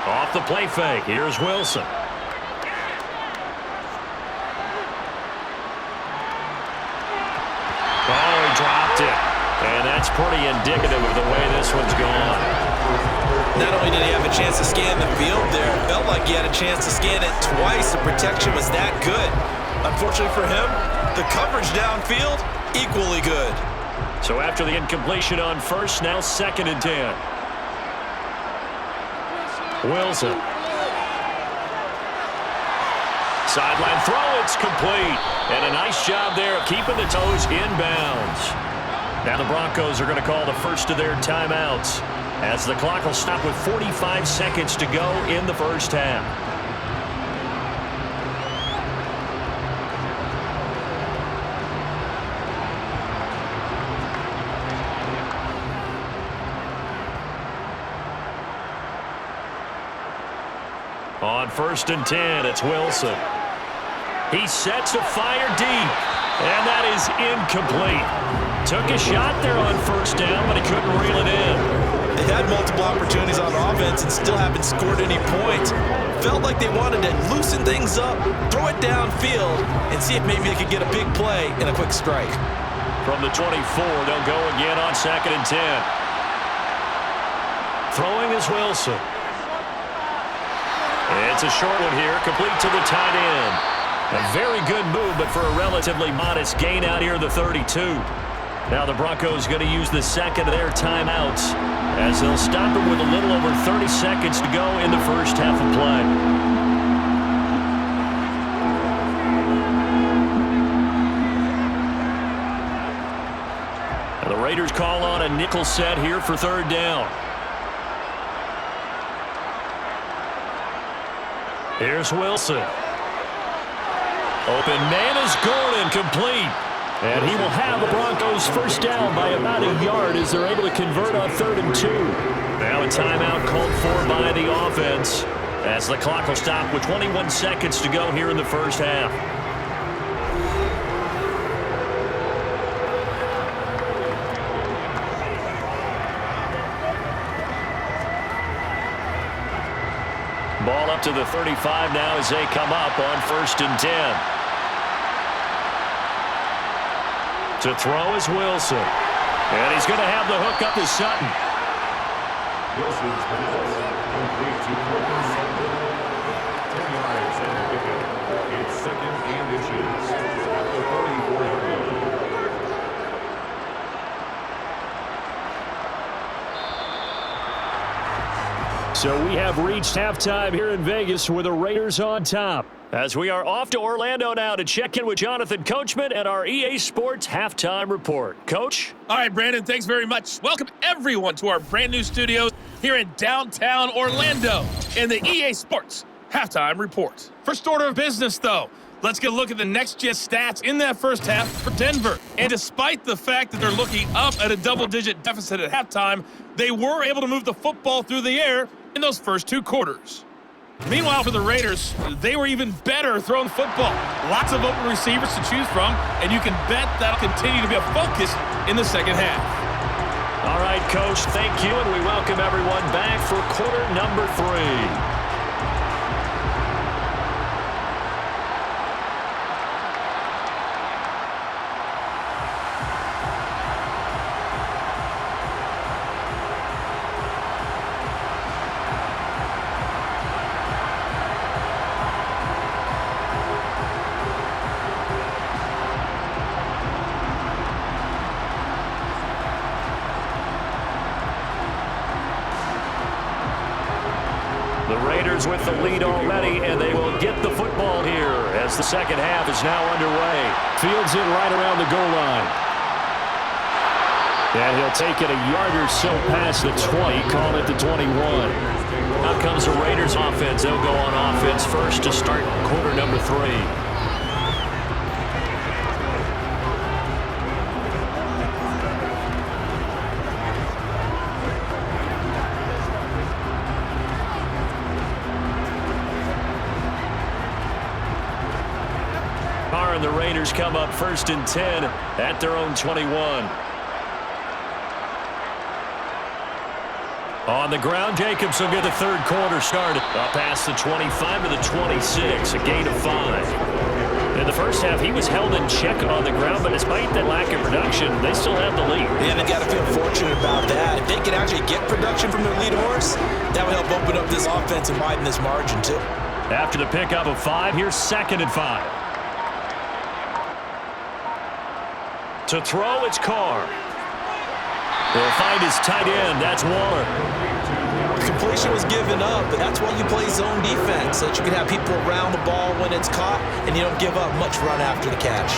Off the play fake, here's Wilson. Oh, he dropped it. And that's pretty indicative of the way this one's gone. Not only did he have a chance to scan the field there, it felt like he had a chance to scan it twice. The protection was that good. Unfortunately for him, the coverage downfield, equally good. So after the incompletion on first, now 2nd and 10. Wilson. Sideline throw, it's complete. And a nice job there of keeping the toes inbounds. Now the Broncos are going to call the first of their timeouts as the clock will stop with 45 seconds to go in the first half. On 1st and 10, it's Wilson. He sets a fire deep, and that is incomplete. Took a shot there on 1st down, but he couldn't reel it in. They had multiple opportunities on offense and still haven't scored any points. Felt like they wanted to loosen things up, throw it downfield, and see if maybe they could get a big play and a quick strike. From the 24, they'll go again on 2nd and 10. Throwing is Wilson. It's a short one here, complete to the tight end. A very good move, but for a relatively modest gain out here, the 32. Now the Broncos going to use the second of their timeouts as they'll stop it with a little over 30 seconds to go in the first half of play. Now the Raiders call on a nickel set here for 3rd down. Here's Wilson. Open man is Gordon, complete. And he will have the Broncos first down by about a yard as they're able to convert on 3rd and 2. Now a timeout called for by the offense as the clock will stop with 21 seconds to go here in the first half. Ball up to the 35 now as they come up on 1st and 10. To throw is Wilson. And he's going to have the hook up to Sutton. Wilson's pass complete to Courtney Sutton. 10 yards and a pickup. It's 2nd and inches at the 44-yard line. So we have reached halftime here in Vegas with the Raiders on top. As we are off to Orlando now to check in with Jonathan Coachman and our EA Sports Halftime Report. Coach? All right, Brandon, thanks very much. Welcome, everyone, to our brand new studios here in downtown Orlando in the EA Sports Halftime Report. First order of business, though, let's get a look at the next-gen stats in that first half for Denver. And despite the fact that they're looking up at a double-digit deficit at halftime, they were able to move the football through the air in those first 2 quarters. Meanwhile, for the Raiders, they were even better throwing football. Lots of open receivers to choose from, and you can bet that'll continue to be a focus in the second half. All right, Coach, thank you, and we welcome everyone back for quarter number 3. With the lead already, and they will get the football here as the second half is now underway. Fields in right around the goal line. And he'll take it a yard or so past the 20, call it the 21. Out comes the Raiders offense. They'll go on offense first to start quarter number 3. Carr and the Raiders come up 1st and 10 at their own 21. On the ground, Jacobs will get the third quarter started. Up past the 25 to the 26, a gain of 5. In the first half, he was held in check on the ground, but despite that lack of production, they still have the lead. Yeah, they got to feel fortunate about that. If they can actually get production from their lead horse, that would help open up this offense and widen this margin, too. After the pickup of 5, here's 2nd and 5. To throw, it's Carr. He'll find his tight end. That's Waller. The completion was given up, but that's why you play zone defense, so that you can have people around the ball when it's caught, and you don't give up much run after the catch.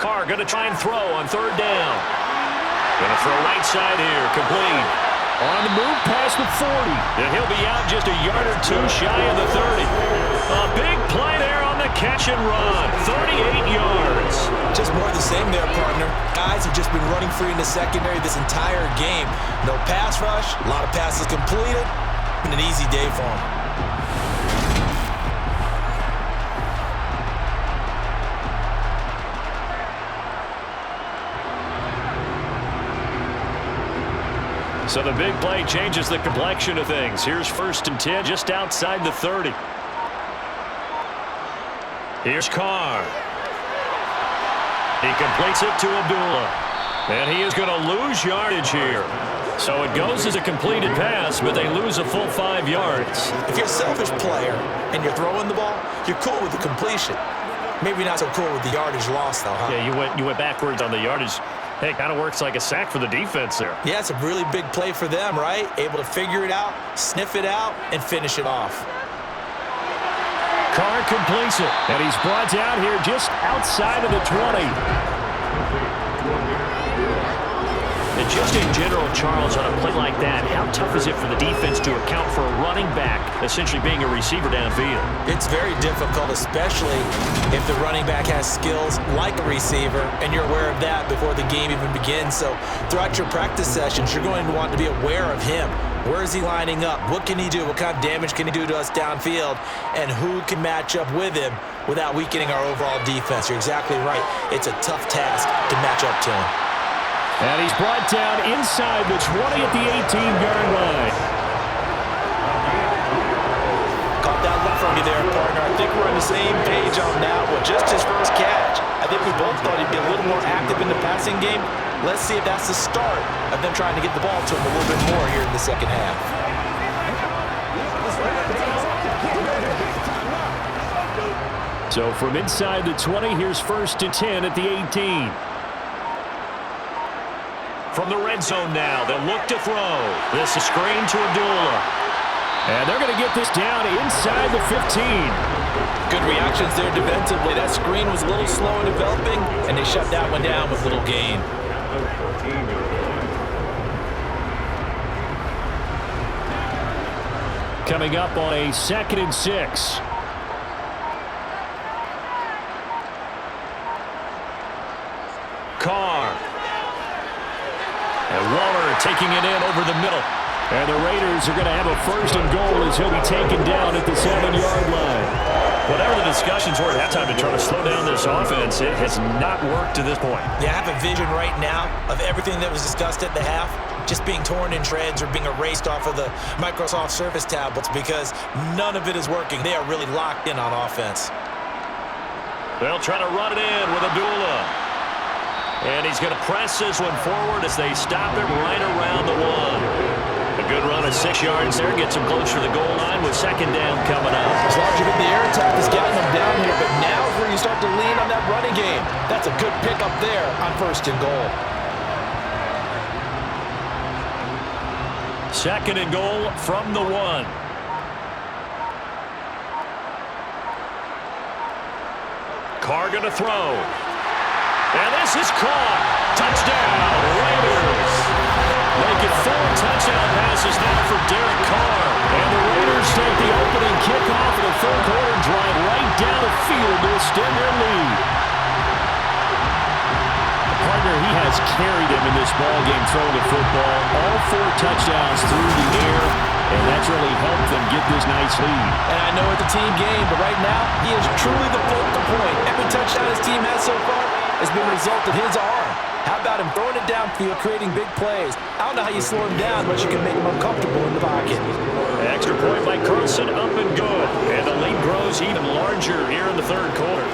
Carr going to try and throw on 3rd down. Going to throw right side here, complete. On the move past the 40. And he'll be out just a yard or 2 shy of the 30. A big play there on the catch and run. 38 yards. Just more of the same there, partner. Guys have just been running free in the secondary this entire game. No pass rush, a lot of passes completed. Been an easy day for them. So the big play changes the complexion of things. Here's 1st and 10 just outside the 30. Here's Carr. He completes it to Abdullah. And he is going to lose yardage here. So it goes as a completed pass, but they lose a full 5 yards. If you're a selfish player and you're throwing the ball, you're cool with the completion. Maybe not so cool with the yardage loss, though, huh? Yeah, you went backwards on the yardage. Hey, kind of works like a sack for the defense there. Yeah, it's a really big play for them, right? Able to figure it out, sniff it out, and finish it off. Carr completes it, and he's brought down here just outside of the 20. And just in general, Charles, on a play like that, how tough is it for the defense to account for a running back essentially being a receiver downfield? It's very difficult, especially if the running back has skills like a receiver, and you're aware of that before the game even begins. So throughout your practice sessions, you're going to want to be aware of him. Where is he lining up? What can he do? What kind of damage can he do to us downfield? And who can match up with him without weakening our overall defense? You're exactly right. It's a tough task to match up to him. And he's brought down inside the 20 at the 18-yard line. Caught that look from you there, partner. I think we're on the same page on that one. Just his first catch. I think we both thought he'd be a little more active in the passing game. Let's see if that's the start of them trying to get the ball to him a little bit more here in the second half. So from inside the 20, here's 1st and 10 at the 18. From the red zone now, they'll look to throw. This is screen to Abdullah. And they're going to get this down inside the 15. Good reactions there defensively. That screen was a little slow in developing, and they shut that one down with little gain. Coming up on a 2nd and 6. Carr. And Waller taking it in over the middle. And the Raiders are going to have a 1st and goal as he'll be taken down at the 7-yard line. Whatever the discussions were at halftime to try to slow down this offense, it has not worked to this point. Yeah, I have a vision right now of everything that was discussed at the half just being torn in shreds or being erased off of the Microsoft Surface tablets because none of it is working. They are really locked in on offense. They'll try to run it in with Abdullah. And he's going to press this one forward as they stop him right around the 1. A good run of 6 yards there. Gets him close to the goal line with 2nd down coming up. As long as you get the air attack, is getting them down here. But now is where you start to lean on that running game. That's a good pickup there on 1st and goal. Second and goal from the 1. Carr going to throw. And this is caught. Touchdown, Raiders. Make it 4 touchdown passes now for Derek Carr. And the Raiders take the opening kickoff of the third quarter drive right down the field to extend their lead. Partner, he has carried him in this ballgame throwing the football. All 4 touchdowns through the air, and that's really helped them get this nice lead. And I know it's a team game, but right now, he is truly the focal point. Every touchdown his team has so far has been a result of his arm. How about him throwing it downfield, creating big plays? I don't know how you slow him down, but you can make him uncomfortable in the pocket. Extra point by Carlson, up and good. And the lead grows even larger here in the third quarter.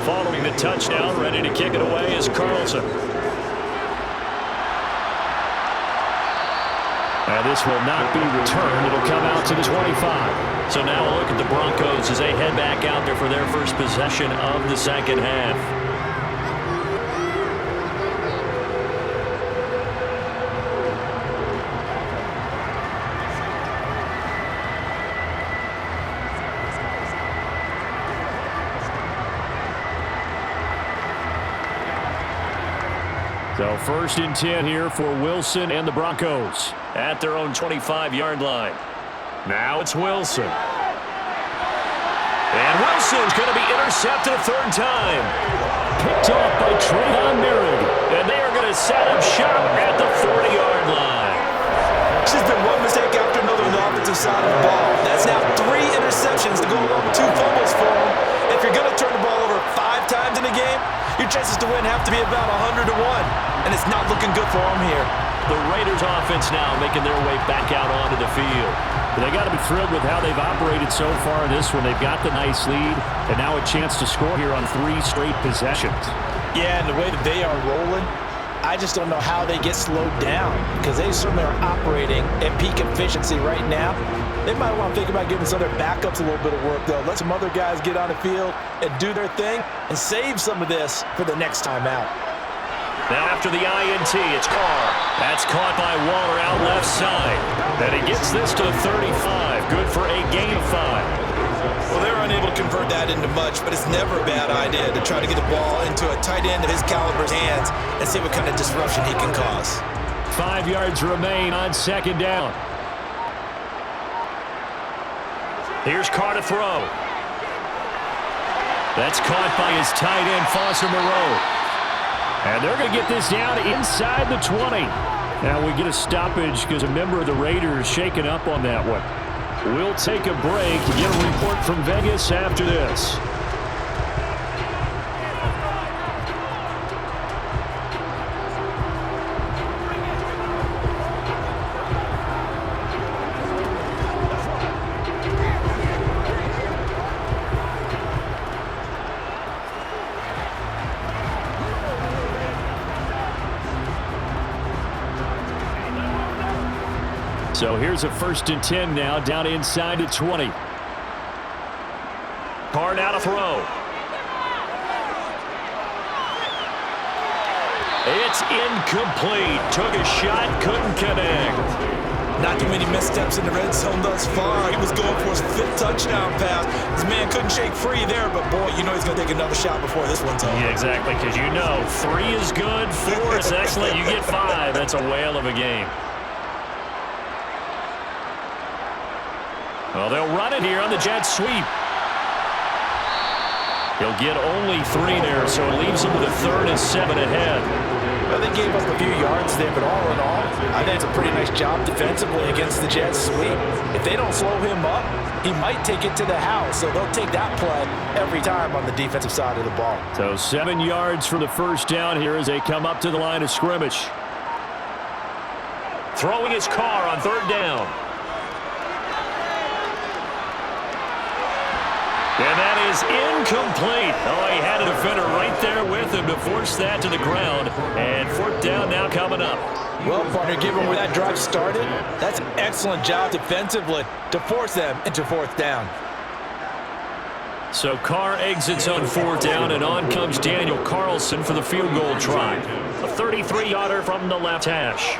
Following the touchdown, ready to kick it away is Carlson. And this will not be returned. It'll come out to the 25. So now a look at the Broncos as they head back out there for their first possession of the second half. So first and 10 here for Wilson and the Broncos at their own 25-yard line. Now it's Wilson. And Wilson's going to be intercepted a third time. Picked off by Trayvon Merritt. And they are going to set up shop at the 40-yard line. This has been one mistake after another on the offensive side of the ball. That's now 3 interceptions to go along with 2 fumbles for him. If you're going to turn the ball over 5 times in a game, your chances to win have to be about 100 to 1. And it's not looking good for him here. The Raiders offense now making their way back out onto the field. They got to be thrilled with how they've operated so far in this one. They've got the nice lead, and now a chance to score here on 3 straight possessions. Yeah, and the way that they are rolling, I just don't know how they get slowed down, because they certainly are operating at peak efficiency right now. They might want to think about giving some of their backups a little bit of work, though. Let some other guys get on the field and do their thing and save some of this for the next time out. Now after the INT, it's Carr. That's caught by Waller out left side. And he gets this to the 35. Good for a gain of 5. Well, they're unable to convert that into much, but it's never a bad idea to try to get the ball into a tight end of his caliber's hands and see what kind of disruption he can cause. 5 yards remain on second down. Here's Carr to throw. That's caught by his tight end, Foster Moreau. And they're going to get this down inside the 20. Now we get a stoppage because a member of the Raiders shaken up on that one. We'll take a break to get a report from Vegas after this. So here's a 1st and 10 now, down inside the 20. Carr now to throw. It's incomplete. Took a shot, couldn't connect. Not too many missteps in the red zone thus far. He was going for his 5th touchdown pass. This man couldn't shake free there, but boy, you know he's going to take another shot before this one's over. Yeah, exactly, because you know 3 is good, 4 is excellent. You get 5. That's a whale of a game. Well, they'll run it here on the jet sweep. He'll get only 3 there, so it leaves him with a 3rd and 7 ahead. Well, they gave up a few yards there, but all in all, I think it's a pretty nice job defensively against the jet sweep. If they don't slow him up, he might take it to the house, so they'll take that play every time on the defensive side of the ball. So 7 yards for the first down here as they come up to the line of scrimmage. Throwing his Carr on 3rd down. And that is incomplete. Oh, he had a defender right there with him to force that to the ground. And fourth down now coming up. Well, partner, given where that drive started, that's an excellent job defensively to force them into fourth down. So Carr exits on fourth down, and on comes Daniel Carlson for the field goal try. A 33-yarder from the left hash.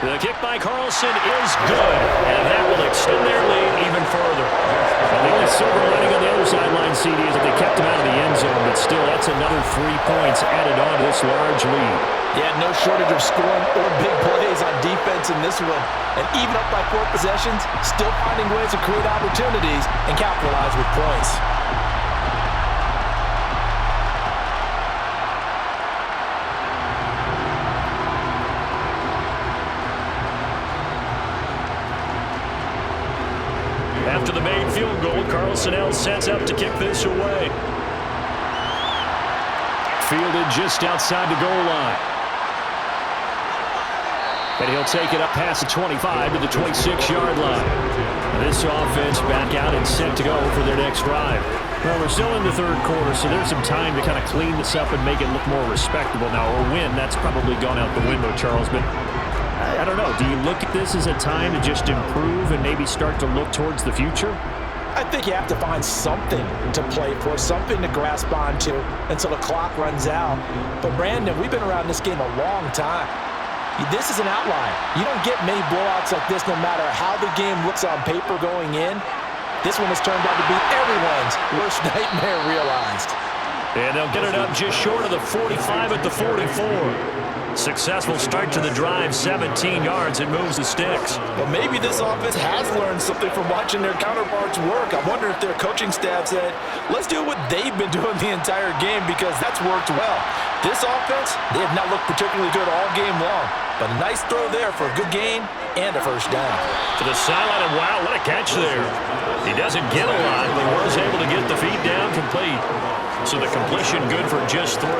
The kick by Carlson is good, and that will extend their lead even further. Well, the only silver lining on the other sideline, CD, is that they kept him out of the end zone, but still, that's another 3 points added on to this large lead. Yeah, no shortage of scoring or big plays on defense in this one. And even up by 4 possessions, still finding ways to create opportunities and capitalize with points. After the made field goal, Carlson now sets up to kick this away. Fielded just outside the goal line. And he'll take it up past the 25 to the 26-yard line. This offense back out and set to go for their next drive. Well, we're still in the third quarter, so there's some time to kind of clean this up and make it look more respectable. Now, a win, that's probably gone out the window, Charles, but I don't know. Do you look at this as a time to just improve and maybe start to look towards the future? I think you have to find something to play for, something to grasp onto until the clock runs out. But, Brandon, we've been around this game a long time. This is an outlier. You don't get many blowouts like this no matter how the game looks on paper going in. This one has turned out to be everyone's worst nightmare realized. And they'll get it up just short of the 45 at the 44. Successful start to the drive, 17 yards, and moves the sticks. Well, maybe this offense has learned something from watching their counterparts work. I wonder if their coaching staff said, let's do what they've been doing the entire game because that's worked well. This offense, they have not looked particularly good all game long, but a nice throw there for a good gain and a first down. To the sideline, and wow, what a catch there. He doesn't get a lot, but was able to get the feed down complete. So the completion good for just 3.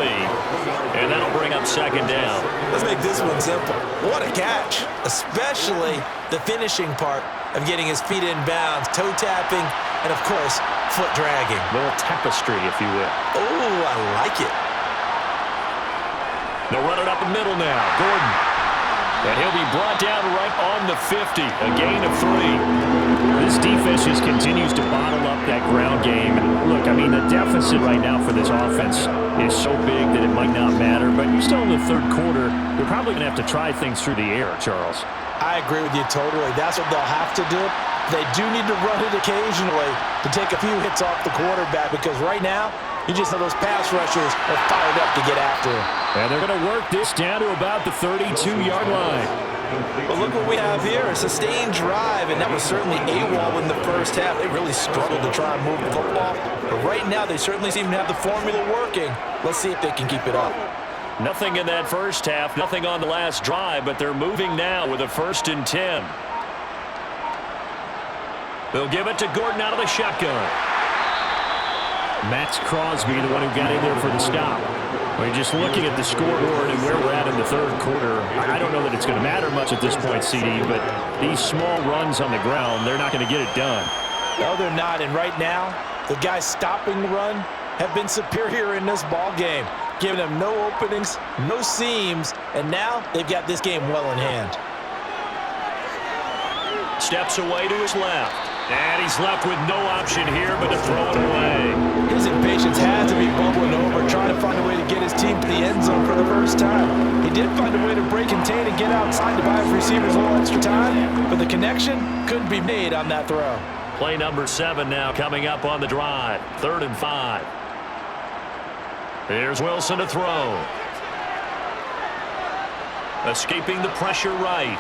And that'll bring up second down. Let's make this one simple. What a catch, especially the finishing part of getting his feet in bounds, toe tapping, and of course, foot dragging. A little tapestry, if you will. Oh, I like it. They'll run it up the middle now. Gordon. And he'll be brought down right on the 50. A gain of 3. This defense just continues to bottle up that ground game. And look, I mean, the deficit right now for this offense is so big that it might not matter. But you're still in the third quarter. You're probably going to have to try things through the air, Charles. I agree with you totally. That's what they'll have to do. They do need to run it occasionally to take a few hits off the quarterback because right now, you just know those pass rushers are fired up to get after him. And they're going to work this down to about the 32-yard line. Well, look what we have here, a sustained drive, and that was certainly AWOL in the first half. They really struggled to try and move the football, but right now they certainly seem to have the formula working. Let's see if they can keep it up. Nothing in that first half, nothing on the last drive, but they're moving now with a 1st and 10. They'll give it to Gordon out of the shotgun. Max Crosby, the one who got in there for the stop. We're just looking at the scoreboard and where we're at in the third quarter. I don't know that it's going to matter much at this point, CD, but these small runs on the ground, they're not going to get it done. No, they're not, and right now, the guys stopping the run have been superior in this ball game, giving them no openings, no seams, and now they've got this game well in hand. Steps away to his left. And he's left with no option here but to throw it away. His impatience had to be bubbling over, trying to find a way to get his team to the end zone for the first time. He did find a way to break contain and get outside to buy his receivers a little extra time, but the connection couldn't be made on that throw. Play number 7 now coming up on the drive. 3rd and 5. Here's Wilson to throw. Escaping the pressure right.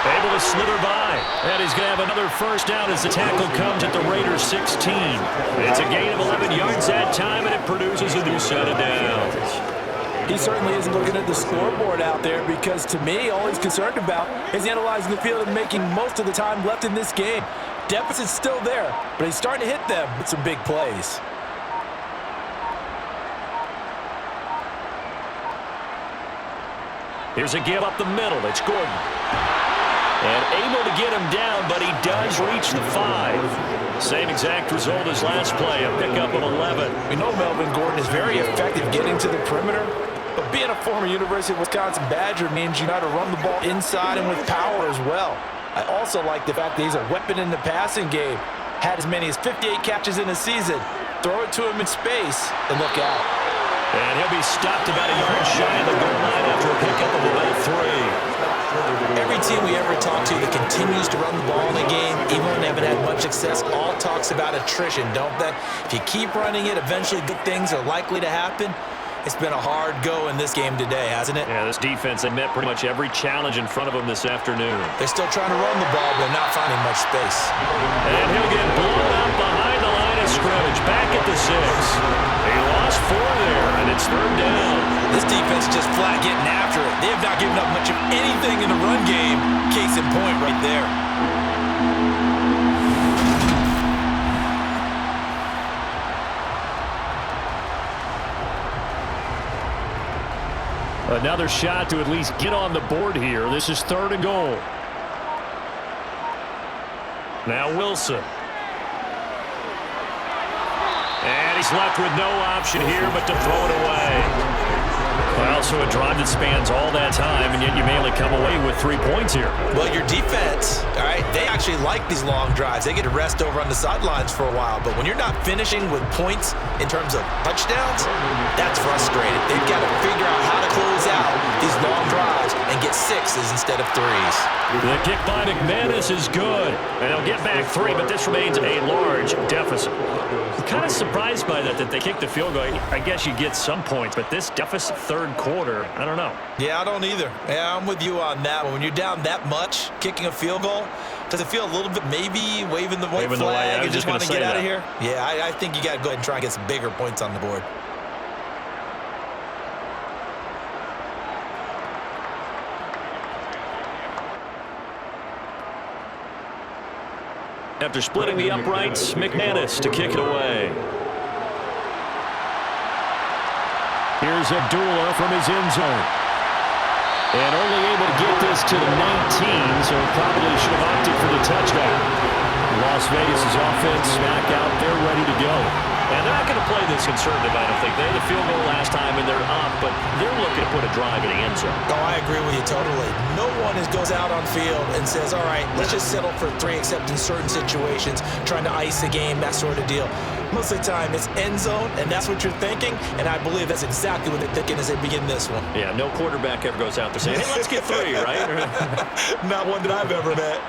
Able to slither by. And he's going to have another first down as the tackle comes at the Raiders' 16. It's a gain of 11 yards that time, and it produces a new set of downs. He certainly isn't looking at the scoreboard out there because, to me, all he's concerned about is analyzing the field and making most of the time left in this game. Deficit's still there, but he's starting to hit them with some big plays. Here's a give up the middle. It's Gordon. And able to get him down, but he does reach the 5. Same exact result as last play, a pickup of 11. We know Melvin Gordon is very effective getting to the perimeter, but being a former University of Wisconsin Badger means you know how to run the ball inside and with power as well. I also like the fact that he's a weapon in the passing game. Had as many as 58 catches in a season. Throw it to him in space and look out. And he'll be stopped about a yard shy of the goal line after a pickup of about 3. Every team we ever talk to that continues to run the ball in a game, even when they haven't had much success, all talks about attrition, don't they? If you keep running it, eventually good things are likely to happen. It's been a hard go in this game today, hasn't it? Yeah, this defense, they met pretty much every challenge in front of them this afternoon. They're still trying to run the ball, but they're not finding much space. And he'll get blown up behind the line of scrimmage, back at the 6. He lost 4 there, and it's 3rd down. This defense just flat getting after it. They have not given up much of anything in the run game. Case in point right there. Another shot to at least get on the board here. This is 3rd and goal. Now Wilson. And he's left with no option here but to throw it away. Well, so a drive that spans all that time, and yet you may only come away with 3 points here. Well, your defense, all right, they actually like these long drives. They get to rest over on the sidelines for a while. But when you're not finishing with points in terms of touchdowns, that's frustrating. They've got to figure out how to close out these long drives and get 6s instead of 3s. The kick by Mcmanus is good. And they'll get back 3, but this remains a large deficit. I'm kind of surprised by that they kicked the field goal. I guess you get some points, but this deficit 3rd quarter, I don't know. Yeah, I don't either. Yeah, I'm with you on that one. When you're down that much, kicking a field goal, does it feel a little bit maybe waving the white flag and just want to get out of here? Yeah, I think you got to go ahead and try and get some bigger points on the board. After splitting the uprights, Mcmanus to kick it away. Here's Abdullah from his end zone. And only able to get this to the 19, so probably should have opted for the touchdown. Las Vegas' offense back out there ready to go. And they're not going to play this conservative, I don't think. They had a field goal last time, and they're up, but they're looking to put a drive in the end zone. Oh, I agree with you totally. No one goes out on field and says, all right, let's just settle for 3, except in certain situations, trying to ice the game, that sort of deal. Most of the time, it's end zone, and that's what you're thinking, and I believe that's exactly what they're thinking as they begin this one. Yeah, no quarterback ever goes out there saying, hey, let's get 3, right? Not one that I've ever met.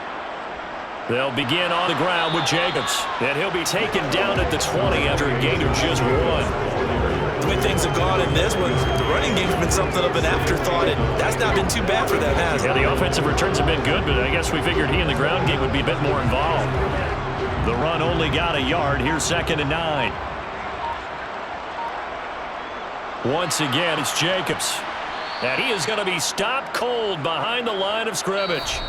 They'll begin on the ground with Jacobs, and he'll be taken down at the 20 after a gain of just 1. The way things have gone in this one, the running game's been something of an afterthought, and that's not been too bad for them, has it? Yeah, the offensive returns have been good, but I guess we figured he in the ground game would be a bit more involved. The run only got a yard. Here's 2nd and 9. Once again, it's Jacobs. And he is going to be stopped cold behind the line of scrimmage.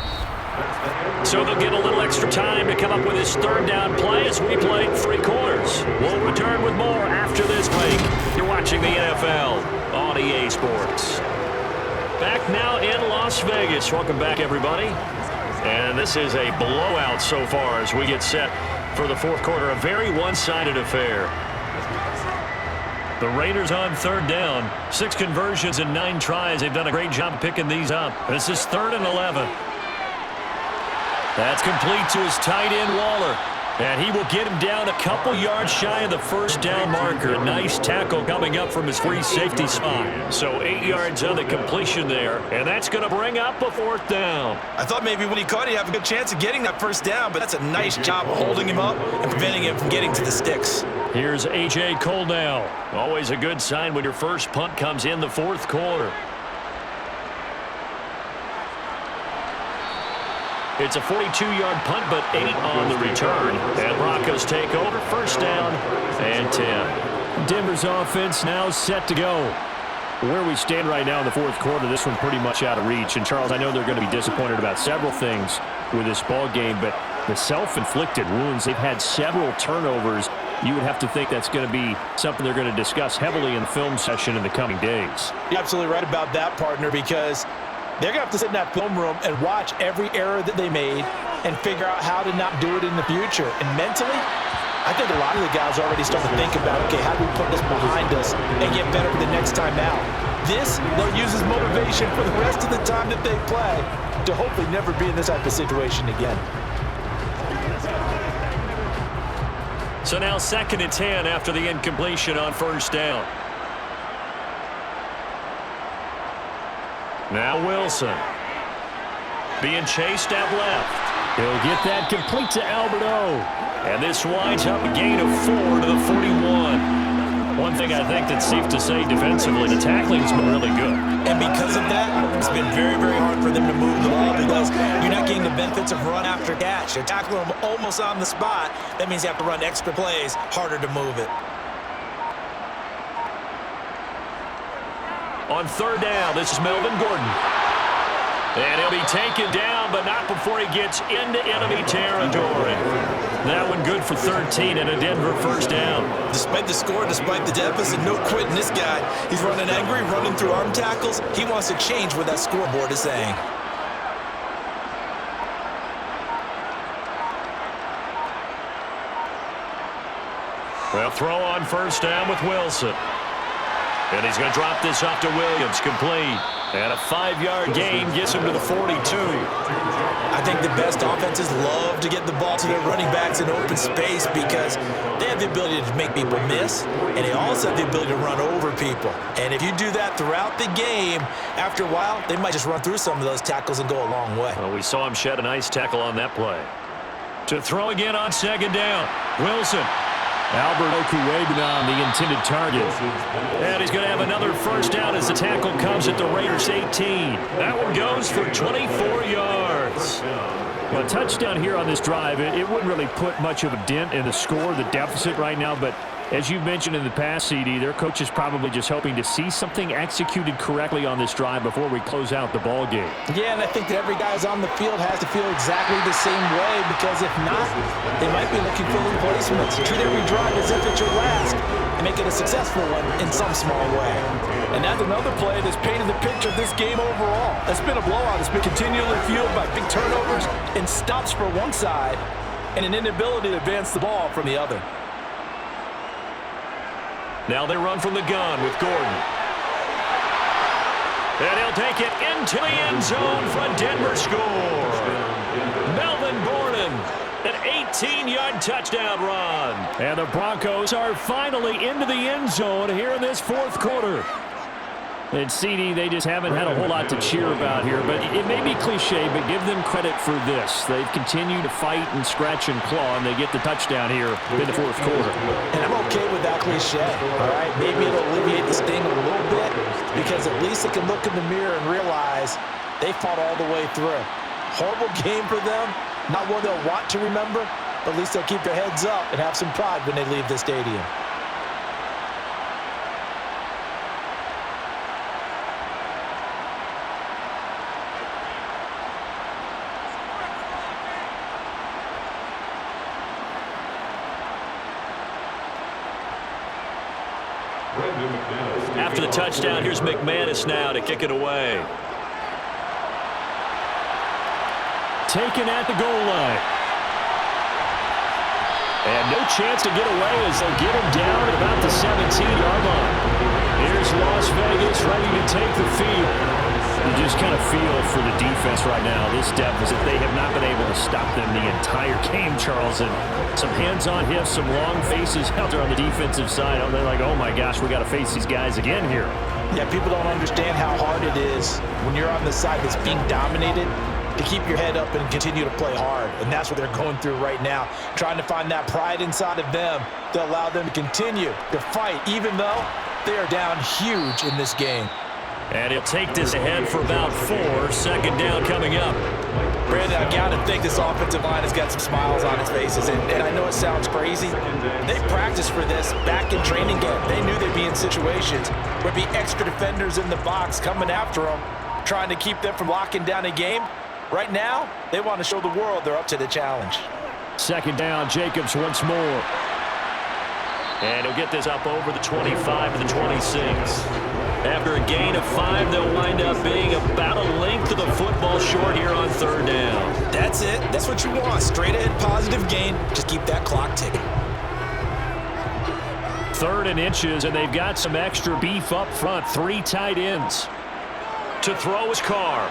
So they'll get a little extra time to come up with his 3rd down play as we play 3 quarters. We'll return with more after this break. You're watching the NFL on EA Sports. Back now in Las Vegas. Welcome back, everybody. And this is a blowout so far as we get set for the 4th quarter. A very one-sided affair. The Raiders on 3rd down. 6 conversions and 9 tries. They've done a great job picking these up. This is 3rd and 11. That's complete to his tight end, Waller. And he will get him down a couple yards shy of the 1st down marker. A nice tackle coming up from his free safety spot. So 8 yards on the completion there. And that's going to bring up a 4th down. I thought maybe when he caught it, he'd have a good chance of getting that 1st down, but that's a nice job of holding him up and preventing him from getting to the sticks. Here's A.J. Cole now. Always a good sign when your first punt comes in the 4th quarter. It's a 42-yard punt, but 8 on the return. And Broncos take over. 1st down and 10. Denver's offense now set to go. Where we stand right now in the 4th quarter, this one pretty much out of reach. And, Charles, I know they're going to be disappointed about several things with this ball game, but the self-inflicted wounds, they've had several turnovers. You would have to think that's going to be something they're going to discuss heavily in the film session in the coming days. You're absolutely right about that, partner, because they're going to have to sit in that film room and watch every error that they made, and figure out how to not do it in the future. And mentally, I think a lot of the guys already start to think about, okay, how do we put this behind us and get better for the next time out? This, they'll use as motivation for the rest of the time that they play to hopefully never be in this type of situation again. So now 2nd and 10 after the incompletion on first down. Now Wilson. Being chased out left. He'll get that complete to Alberto. And this winds up a gain of 4 to the 41. One thing I think that's safe to say defensively, the tackling's been really good. And because of that, it's been very, very hard for them to move the ball because you're not getting the benefits of run after catch. You're tackling them almost on the spot. That means you have to run extra plays, harder to move it. On 3rd down, this is Melvin Gordon. And he'll be taken down, but not before he gets into enemy territory. That one good for 13 and a Denver first down. Despite the score, despite the deficit, no quitting this guy. He's running angry, running through arm tackles. He wants to change what that scoreboard is saying. Well, throw on first down with Wilson. And he's going to drop this off to Williams, complete. And a 5-yard gain gets him to the 42. I think the best offenses love to get the ball to their running backs in open space because they have the ability to make people miss, and they also have the ability to run over people. And if you do that throughout the game, after a while, they might just run through some of those tackles and go a long way. Well, we saw him shed a nice tackle on that play. To throw again on 2nd down, Wilson. Albert Okuwegna on the intended target. And he's going to have another first down as the tackle comes at the Raiders' 18. That one goes for 24 yards. Well, a touchdown here on this drive, it wouldn't really put much of a dent in the score, the deficit right now, but as you mentioned in the past, CD, their coach is probably just hoping to see something executed correctly on this drive before we close out the ball game. Yeah, and I think that every guy's on the field has to feel exactly the same way because if not, they might be looking for replacements. Treat every drive as if it's your last and make it a successful one in some small way. And that's another play that's painted the picture of this game overall. It's been a blowout. It's been continually fueled by big turnovers and stops for one side and an inability to advance the ball from the other. Now they run from the gun with Gordon. And he'll take it into the end zone for a Denver score. Melvin Gordon, an 18-yard touchdown run. And the Broncos are finally into the end zone here in this 4th quarter. And CD, they just haven't had a whole lot to cheer about here, but it may be cliche, but give them credit for this. They've continued to fight and scratch and claw, and they get the touchdown here in the 4th quarter. And I'm okay with that cliche, all right? Maybe it'll alleviate the sting a little bit because at least they can look in the mirror and realize they fought all the way through. Horrible game for them, not one they'll want to remember, but at least they'll keep their heads up and have some pride when they leave the stadium. After the touchdown, here's Mcmanus now to kick it away. Taken at the goal line. And no chance to get away as they'll get him down at about the 17-yard line. Here's Las Vegas ready to take the field. You just kind of feel for the defense right now, this deficit. They have not been able to stop them the entire game, Charles. And some hands-on hits, some long faces out there on the defensive side. They're like, oh my gosh, we got to face these guys again here. Yeah, people don't understand how hard it is when you're on the side that's being dominated to keep your head up and continue to play hard. And that's what they're going through right now, trying to find that pride inside of them to allow them to continue to fight, even though they are down huge in this game. And he'll take this ahead for about 4. 2nd down coming up. Brandon, I got to think this offensive line has got some smiles on its faces. And I know it sounds crazy. They practiced for this back in training camp. They knew they'd be in situations where there'd be extra defenders in the box coming after them, trying to keep them from locking down a game. Right now, they want to show the world they're up to the challenge. 2nd down, Jacobs once more. And he'll get this up over the 25 to the 26. After a gain of 5, they'll wind up being about a length of the football short here on 3rd down. That's it. That's what you want. Straight ahead positive gain. Just keep that clock ticking. 3rd and inches, and they've got some extra beef up front. 3 tight ends. To throw is Carr.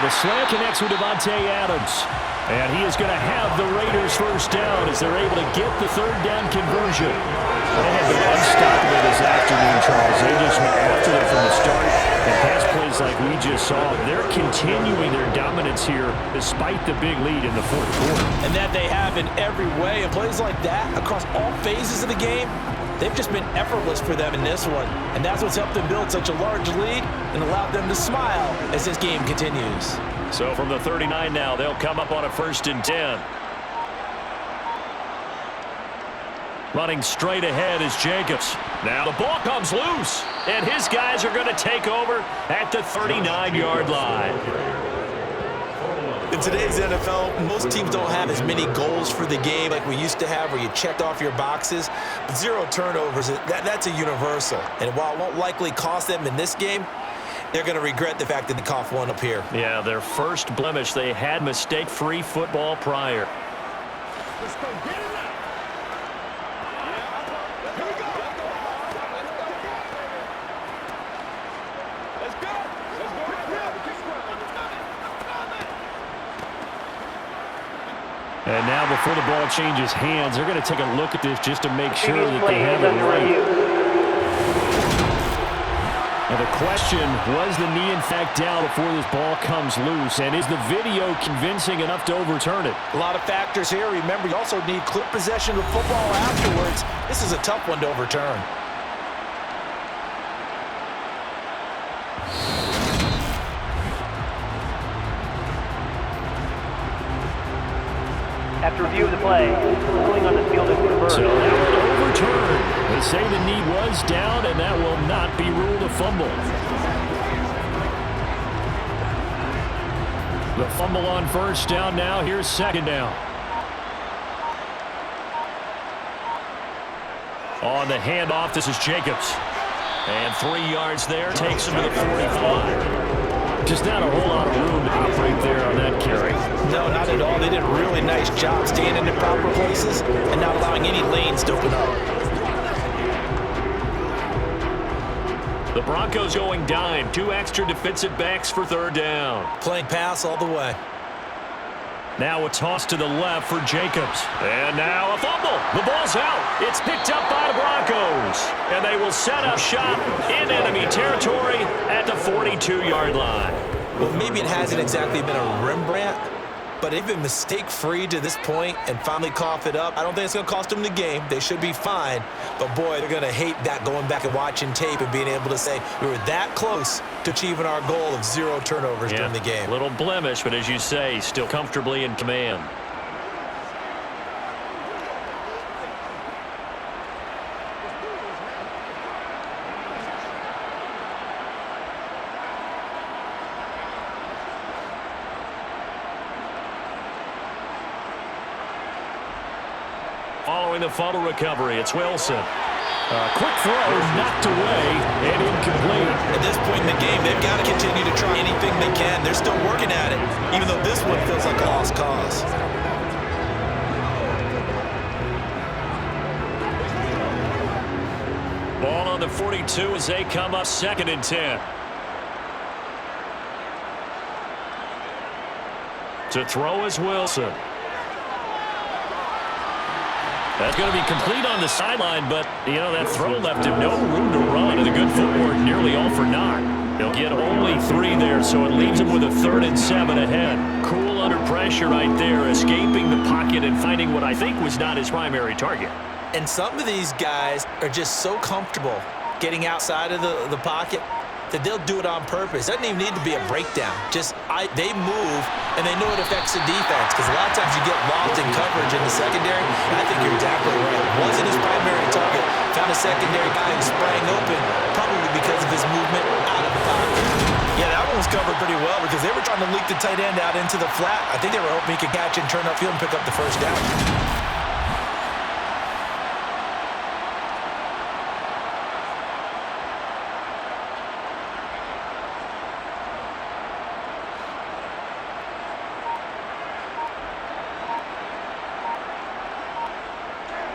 The slant connects with Devontae Adams. And he is going to have the Raiders first down as they're able to get the 3rd down conversion. They have been unstoppable this afternoon, Charles. They just went after them from the start. And pass plays like we just saw, they're continuing their dominance here despite the big lead in the 4th quarter. And that they have in every way. And plays like that across all phases of the game, they've just been effortless for them in this one. And that's what's helped them build such a large lead and allowed them to smile as this game continues. So from the 39 now, they'll come up on a 1st and 10. Running straight ahead is Jacobs. Now the ball comes loose, and his guys are going to take over at the 39-yard line. In today's NFL, most teams don't have as many goals for the game like we used to have where you checked off your boxes. But 0 turnovers, that's a universal. And while it won't likely cost them in this game, they're going to regret the fact that they coughed one up here. Yeah, their first blemish. They had mistake-free football prior. Let's go get it now. Here we go. Let's go. Let's go right here. And now before the ball changes hands, they're going to take a look at this just to make sure that they have it right. Now the question, was the knee in fact down before this ball comes loose? And is the video convincing enough to overturn it? A lot of factors here. Remember, you also need clear possession of football afterwards. This is a tough one to overturn. After review of the play, ruling on the field is confirmed. So that will overturn. They say the knee was down, and that will not be ruled a fumble. The fumble on 1st down now. Here's 2nd down. On the handoff, this is Jacobs. And 3 yards there, takes him to the 45. Just not a whole lot of room to operate there on that carry. No, not at all. They did a really nice job staying in the proper places and not allowing any lanes to open up. The Broncos going dime. 2 extra defensive backs for 3rd down. Playing pass all the way. Now a toss to the left for Jacobs. And now a fumble. The ball's out. It's picked up by the Broncos. And they will set up shop in enemy territory at the 42-yard line. Well, maybe it hasn't exactly been a Rembrandt, but they've been mistake-free to this point and finally cough it up. I don't think it's going to cost them the game. They should be fine. But, boy, they're going to hate that going back and watching tape and being able to say we were that close to achieving our goal of 0 turnovers during the game. Little blemish, but as you say, still comfortably in command. Following the fumble recovery, it's Wilson. Quick throw, knocked away, and incomplete. At this point in the game, they've got to continue to try anything they can. They're still working at it, even though this one feels like a lost cause. Ball on the 42 as they come up 2nd and 10. To throw is Wilson. That's going to be complete on the sideline, but, you know, that throw left him no room to run, and the good footwork nearly all for naught. He'll get only 3 there, so it leaves him with a 3rd and 7 ahead. Cool under pressure right there, escaping the pocket and finding what I think was not his primary target. And some of these guys are just so comfortable getting outside of the pocket that they'll do it on purpose. It doesn't even need to be a breakdown. They move, and they know it affects the defense, because a lot of times you get lost in coverage in the secondary, and I think you're exactly right. It wasn't his primary target. Found a secondary guy and sprang open, probably because of his movement out of the pocket. Yeah, that one was covered pretty well because they were trying to leak the tight end out into the flat. I think they were hoping he could catch and turn upfield and pick up the 1st down.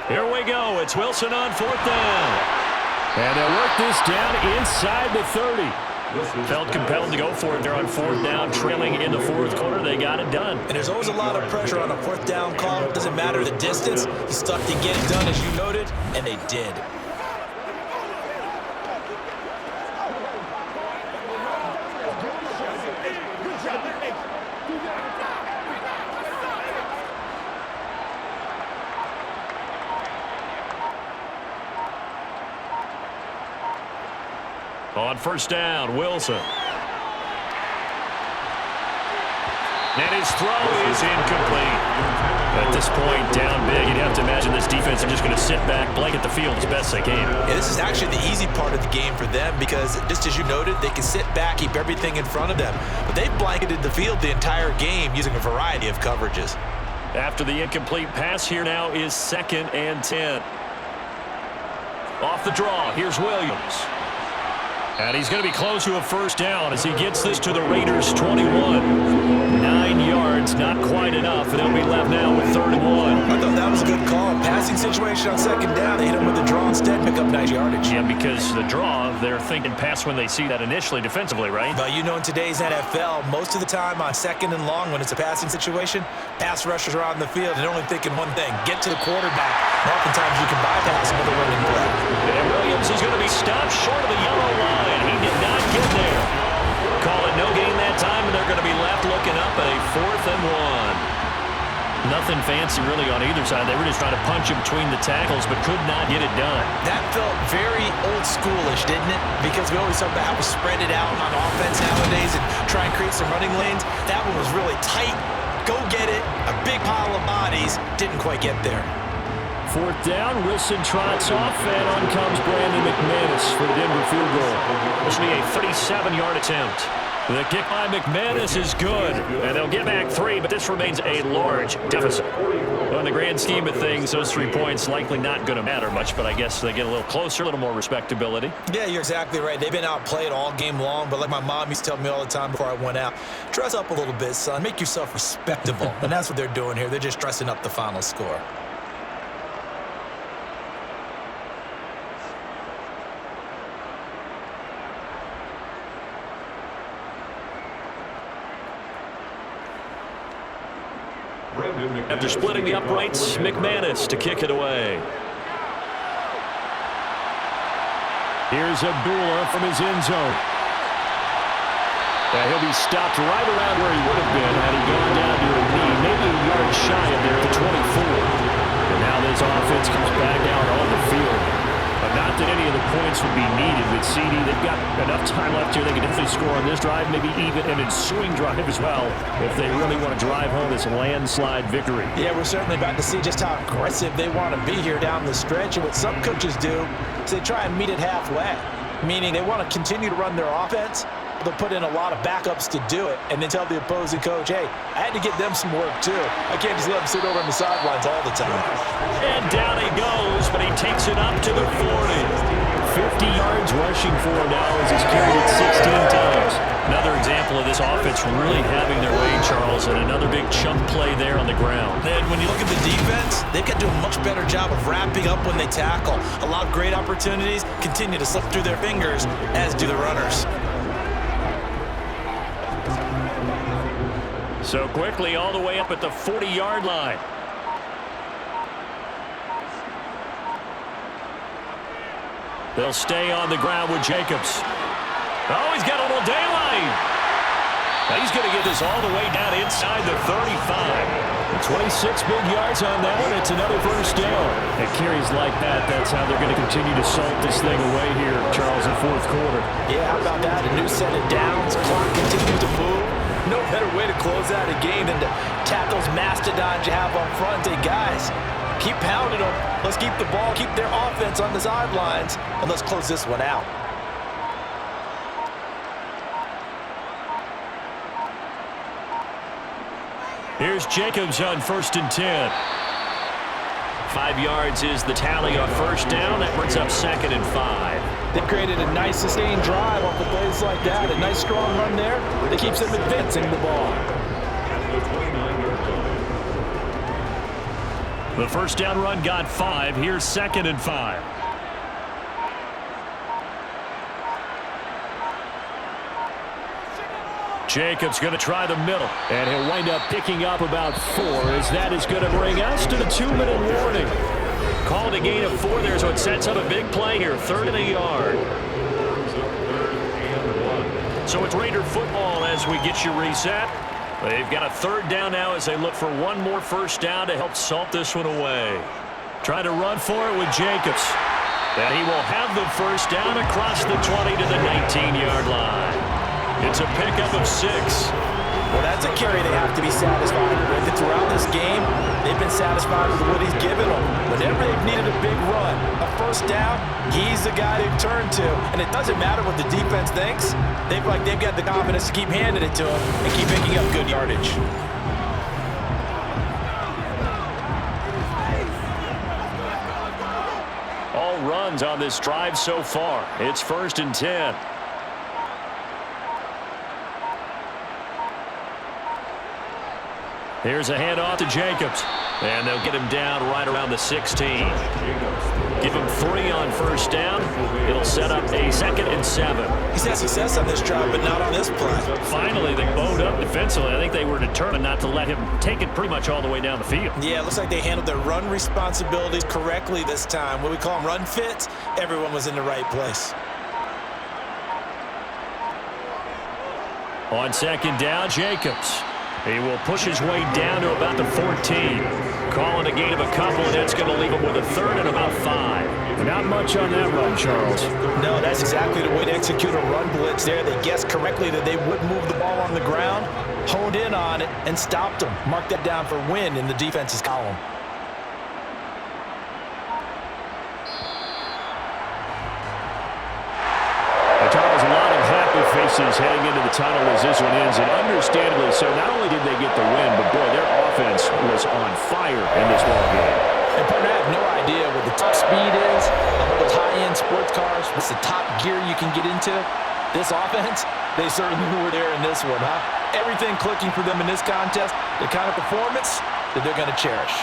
Here we go. It's Wilson on 4th down. And they'll work this down inside the 30. Felt compelled to go for it. They're on 4th down, trailing in the 4th quarter. They got it done. And there's always a lot of pressure on a 4th down call. It doesn't matter the distance. He's stuck to get it done, as you noted, and they did. On 1st down, Wilson. And his throw is incomplete. At this point, down big, you'd have to imagine this defense are just going to sit back, blanket the field as best they can. Yeah, this is actually the easy part of the game for them because, just as you noted, they can sit back, keep everything in front of them. But they've blanketed the field the entire game using a variety of coverages. After the incomplete pass, here now is 2nd and 10. Off the draw, here's Williams. And he's going to be close to a 1st down as he gets this to the Raiders' 21. 9 yards, not quite enough, and they'll be left now with 3rd and 1. I thought that was a good call. Passing situation on 2nd down. They hit him with the draw instead, pick up nice yardage. Yeah, because the draw, they're thinking pass when they see that initially defensively, right? But you know, in today's NFL, most of the time on 2nd and long, when it's a passing situation, pass rushers are out in the field and they're only thinking one thing, get to the quarterback. And oftentimes you can bypass him with a running play. And Williams is going to be stopped short of the yellow line. He did not get there. Call it no gain that time, and they're going to be left looking up at a 4th and 1. Nothing fancy really on either side. They were just trying to punch him between the tackles, but could not get it done. That felt very old schoolish, didn't it? Because we always talk about how we spread it out on offense nowadays and try and create some running lanes. That one was really tight. Go get it. A big pile of bodies. Didn't quite get there. 4th down, Wilson trots off, and on comes Mcmanus for the Denver field goal. This will be a 37-yard attempt. The kick by Mcmanus is good, and they'll get back 3, but this remains a large deficit. On the grand scheme of things, those 3 points likely not going to matter much, but I guess they get a little closer, a little more respectability. Yeah, you're exactly right. They've been outplayed all game long, but like my mom used to tell me all the time before I went out, dress up a little bit, son. Make yourself respectable. And that's what they're doing here. They're just dressing up the final score. After splitting the uprights, Mcmanus to kick it away. Here's Abdullah from his end zone. He'll be stopped right around where he would have been had he gone down to a knee, maybe a yard shy of there at the 24. And now this offense comes back out on the field. Not that any of the points would be needed with CD. They've got enough time left here. They can definitely score on this drive, maybe even an ensuing drive as well, if they really want to drive home this landslide victory. Yeah, we're certainly about to see just how aggressive they want to be here down the stretch. And what some coaches do is they try and meet it halfway, meaning they want to continue to run their offense. They'll put in a lot of backups to do it and then tell the opposing coach, hey, I had to get them some work too. I can't just let them sit over on the sidelines all the time. And down he goes, but he takes it up to the 40. 50 yards rushing for now as he's carried it 16 times. Another example of this offense really having their way, Charles, and another big chunk play there on the ground. And when you look at the defense, they've got to do a much better job of wrapping up when they tackle. A lot of great opportunities continue to slip through their fingers, as do the runners. So quickly all the way up at the 40-yard line. They'll stay on the ground with Jacobs. Oh, he's got a little daylight. He's going to get this all the way down inside the 35. 26 big yards on that one. It's another 1st down. At carries like that, that's how they're going to continue to salt this thing away here, Charles, in 4th quarter. Yeah, how about that? A new set of downs. Clock continues to move. No better way to close out a game than to tap those mastodons you have on front. Hey, guys, keep pounding them. Let's keep the ball, keep their offense on the sidelines, and let's close this one out. Here's Jacobs on 1st and 10. 5 yards is the tally on 1st down. That brings up 2nd and 5. They've created a nice sustained drive off of plays like that. A nice strong run there that keeps them advancing the ball. The first down run got 5. Here's 2nd and 5. Jacobs going to try the middle. And he'll wind up picking up about 4, as that is going to bring us to the 2-minute warning. Called a gain of 4 there, so it sets up a big play here. 3rd and a yard. So it's Raider football as we get you reset. They've got a 3rd down now as they look for one more first down to help salt this one away. Trying to run for it with Jacobs. And he will have the first down across the 20 to the 19-yard line. It's a pickup of 6. Well, that's a carry they have to be satisfied with. Throughout this game, they've been satisfied with what he's given them. Whenever they've needed a big run, a first down, he's the guy they've turned to. And it doesn't matter what the defense thinks. They've got the confidence to keep handing it to him and keep picking up good yardage. All runs on this drive so far. It's 1st and 10. Here's a handoff to Jacobs. And they'll get him down right around the 16. Give him 3 on first down. It'll set up a 2nd and 7. He's had success on this drive, but not on this play. Finally, they bowed up defensively. I think they were determined not to let him take it pretty much all the way down the field. Yeah, it looks like they handled their run responsibilities correctly this time. What we call them run fits, everyone was in the right place. On 2nd down, Jacobs. He will push his way down to about the 14. Calling a gain of a couple, and that's going to leave him with a 3rd and about 5. Not much on that run, Charles. No, that's exactly the way to execute a run blitz there. They guessed correctly that they would move the ball on the ground, honed in on it, and stopped them. Mark that down for win in the defense's column. Charles, a lot of happy faces heading into the tunnel as this one ends, and understandably so. Not only did they get the win, but boy, their offense was on fire in this ball game. And partner, I have no idea what the top speed is, those high-end sports cars, what's the top gear you can get into. This offense, they certainly were there in this one, huh? Everything clicking for them in this contest, the kind of performance that they're going to cherish.